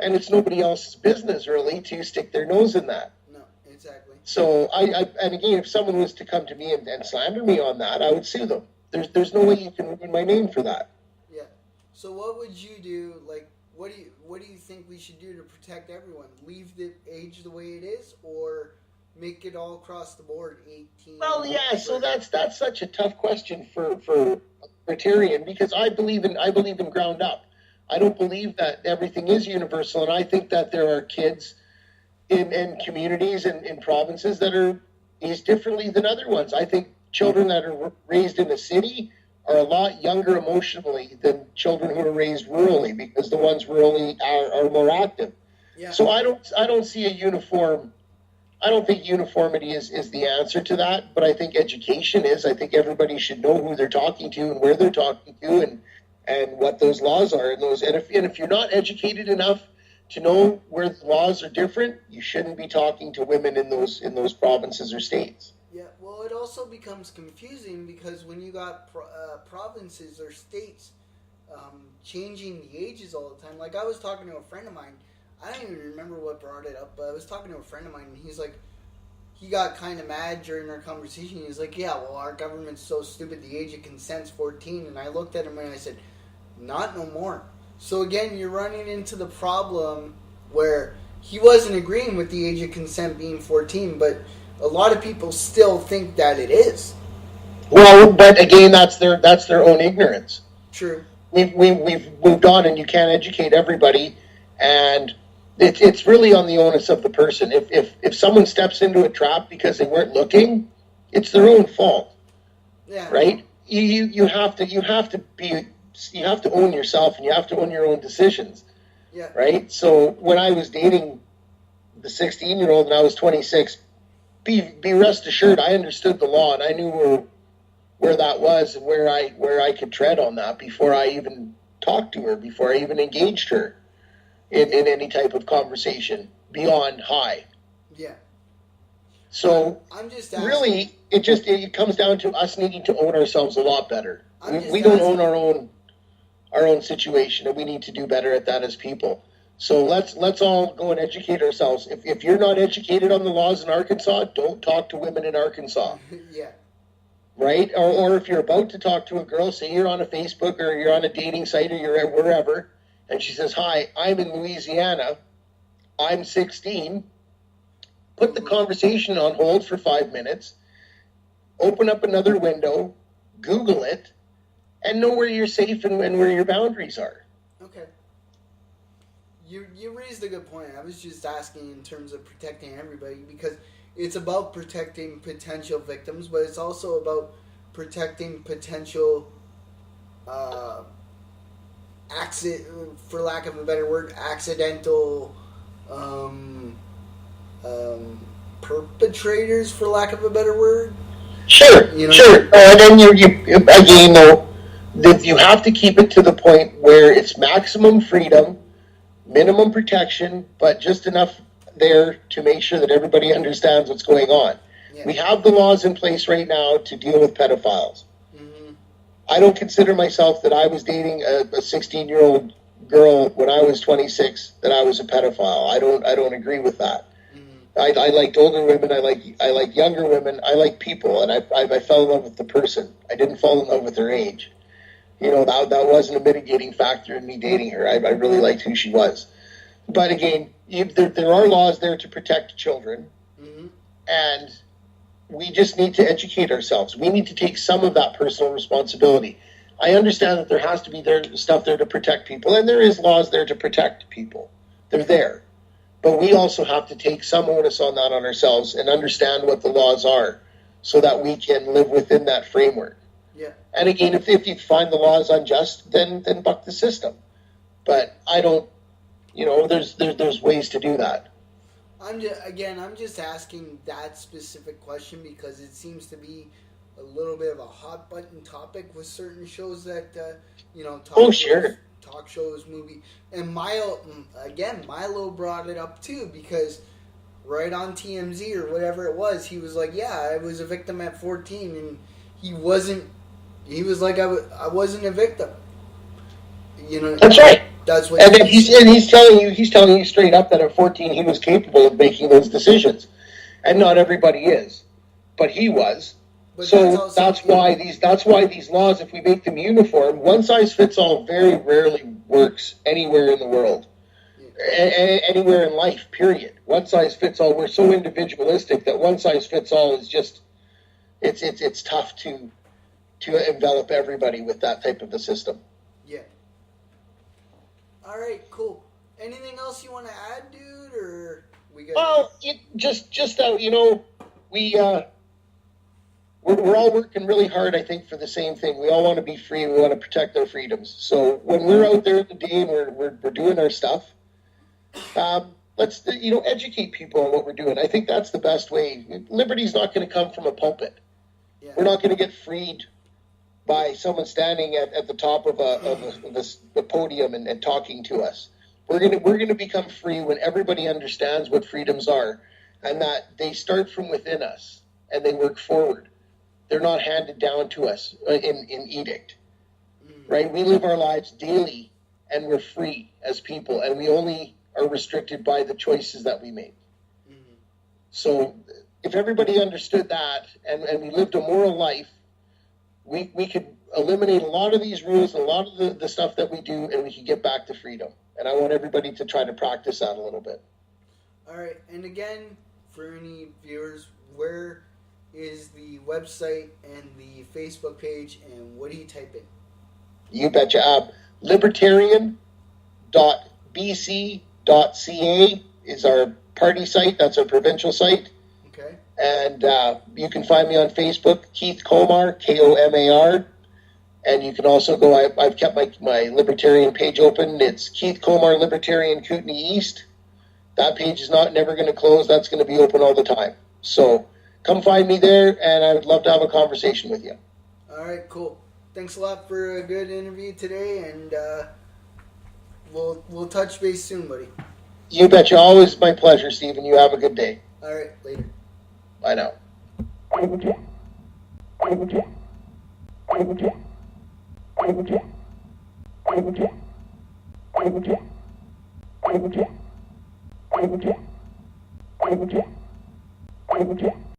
and it's nobody else's business really to stick their nose in that. No, exactly. So and again, if someone was to come to me and slander me on that, I would sue them. There's no way you can ruin my name for that. Yeah. So what would you do? Like, what do you think we should do to protect everyone? Leave the age the way it is, or make it all across the board 18? Well, yeah. So that's such a tough question for a libertarian, because I believe in ground up. I don't believe that everything is universal, and I think that there are kids in communities and in provinces that are raised differently than other ones. I think children that are raised in the city are a lot younger emotionally than children who are raised rurally, because the ones rurally are more active. Yeah. So I don't see a uniform. I don't think uniformity is the answer to that, but I think education is. I think everybody should know who they're talking to and where they're talking to and what those laws are. And if you're not educated enough to know where the laws are different, you shouldn't be talking to women in those provinces or states. Yeah, well, it also becomes confusing because when you got provinces or states changing the ages all the time. Like, I was talking to a friend of mine. I don't even remember what brought it up, but I was talking to a friend of mine, and he's like, he got kind of mad during our conversation. He's like, yeah, well, our government's so stupid, the age of consent's 14. And I looked at him and I said, not no more. So again, you're running into the problem where he wasn't agreeing with the age of consent being 14, but a lot of people still think that it is. Well, but again, that's their own ignorance. True. We've moved on, and you can't educate everybody, and it's really on the onus of the person. If someone steps into a trap because they weren't looking, it's their own fault. Yeah. Right? You have to own yourself, and you have to own your own decisions. Yeah. Right? So when I was dating the 16-year-old and I was 26, be rest assured I understood the law, and I knew where that was and where I could tread on that before I even talked to her, before I even engaged her in any type of conversation beyond hi. Yeah. So I'm just asking, really, it comes down to us needing to own ourselves a lot better. We don't own our own situation, and we need to do better at that as people. So let's all go and educate ourselves. If you're not educated on the laws in Arkansas, don't talk to women in Arkansas. Yeah. Right? Or if you're about to talk to a girl, say you're on a Facebook or you're on a dating site or you're at wherever, and she says, hi, I'm in Louisiana, I'm 16, put the conversation on hold for 5 minutes, open up another window, Google it, and know where you're safe and where your boundaries are. Okay. You raised a good point. I was just asking in terms of protecting everybody, because it's about protecting potential victims, but it's also about protecting potential for lack of a better word, accidental perpetrators, for lack of a better word. Sure, sure. And then you again, though, you have to keep it to the point where it's maximum freedom, minimum protection, but just enough there to make sure that everybody understands what's going on. Yeah. We have the laws in place right now to deal with pedophiles. Mm-hmm. I don't consider myself that I was dating a 16-year-old girl when I was 26, that I was a pedophile. I don't agree with that. Mm-hmm. I liked older women. I like younger women. I like people, and I fell in love with the person. I didn't fall in love with their age. That wasn't a mitigating factor in me dating her. I really liked who she was. But again, there are laws there to protect children, mm-hmm. and we just need to educate ourselves. We need to take some of that personal responsibility. I understand that there has to be stuff there to protect people, and there is laws there to protect people. They're there. But we also have to take some onus on that on ourselves and understand what the laws are so that we can live within that framework. Yeah. And again, if you find the laws unjust, then buck the system. But I don't there's ways to do that. I'm just asking that specific question because it seems to be a little bit of a hot button topic with certain shows that talk shows, movie, and Milo brought it up too because right on TMZ or whatever it was, he was like, "Yeah, I was a victim at 14," and he wasn't. He was like, "I wasn't a victim." That's right. That's what. And then he's telling you straight up that at 14 he was capable of making those decisions, and not everybody is, but he was. But so that's why these laws, if we make them uniform, one size fits all very rarely works anywhere in the world, anywhere in life. Period. One size fits all. We're so individualistic that one size fits all is just it's tough to envelop everybody with that type of a system. Yeah. All right, cool. Anything else you want to add, dude, or we got? Well, we're all working really hard, I think, for the same thing. We all want to be free. We want to protect our freedoms. So when we're out there in the day and we're doing our stuff, let's educate people on what we're doing. I think that's the best way. Liberty's not going to come from a pulpit. Yeah. We're not going to get freed by someone standing at the top of the podium and talking to us. We're gonna become free when everybody understands what freedoms are, and that they start from within us and they work forward. They're not handed down to us in edict, right? We live our lives daily, and we're free as people, and we only are restricted by the choices that we make. Mm-hmm. So, if everybody understood that and we lived a moral life, we could eliminate a lot of these rules, a lot of the stuff that we do, and we could get back to freedom. And I want everybody to try to practice that a little bit. All right. And again, for any viewers, where is the website and the Facebook page, and what do you type in? You betcha. Libertarian.bc.ca is our party site. That's our provincial site. Okay. And you can find me on Facebook, Keith Komar, Komar. And you can also go, I've kept my Libertarian page open. It's Keith Komar, Libertarian, Kootenai East. That page is never going to close. That's going to be open all the time. So come find me there, and I would love to have a conversation with you. All right, cool. Thanks a lot for a good interview today, and we'll touch base soon, buddy. You betcha. Always my pleasure, Stephen. You have a good day. All right, later. Bye now. Okay.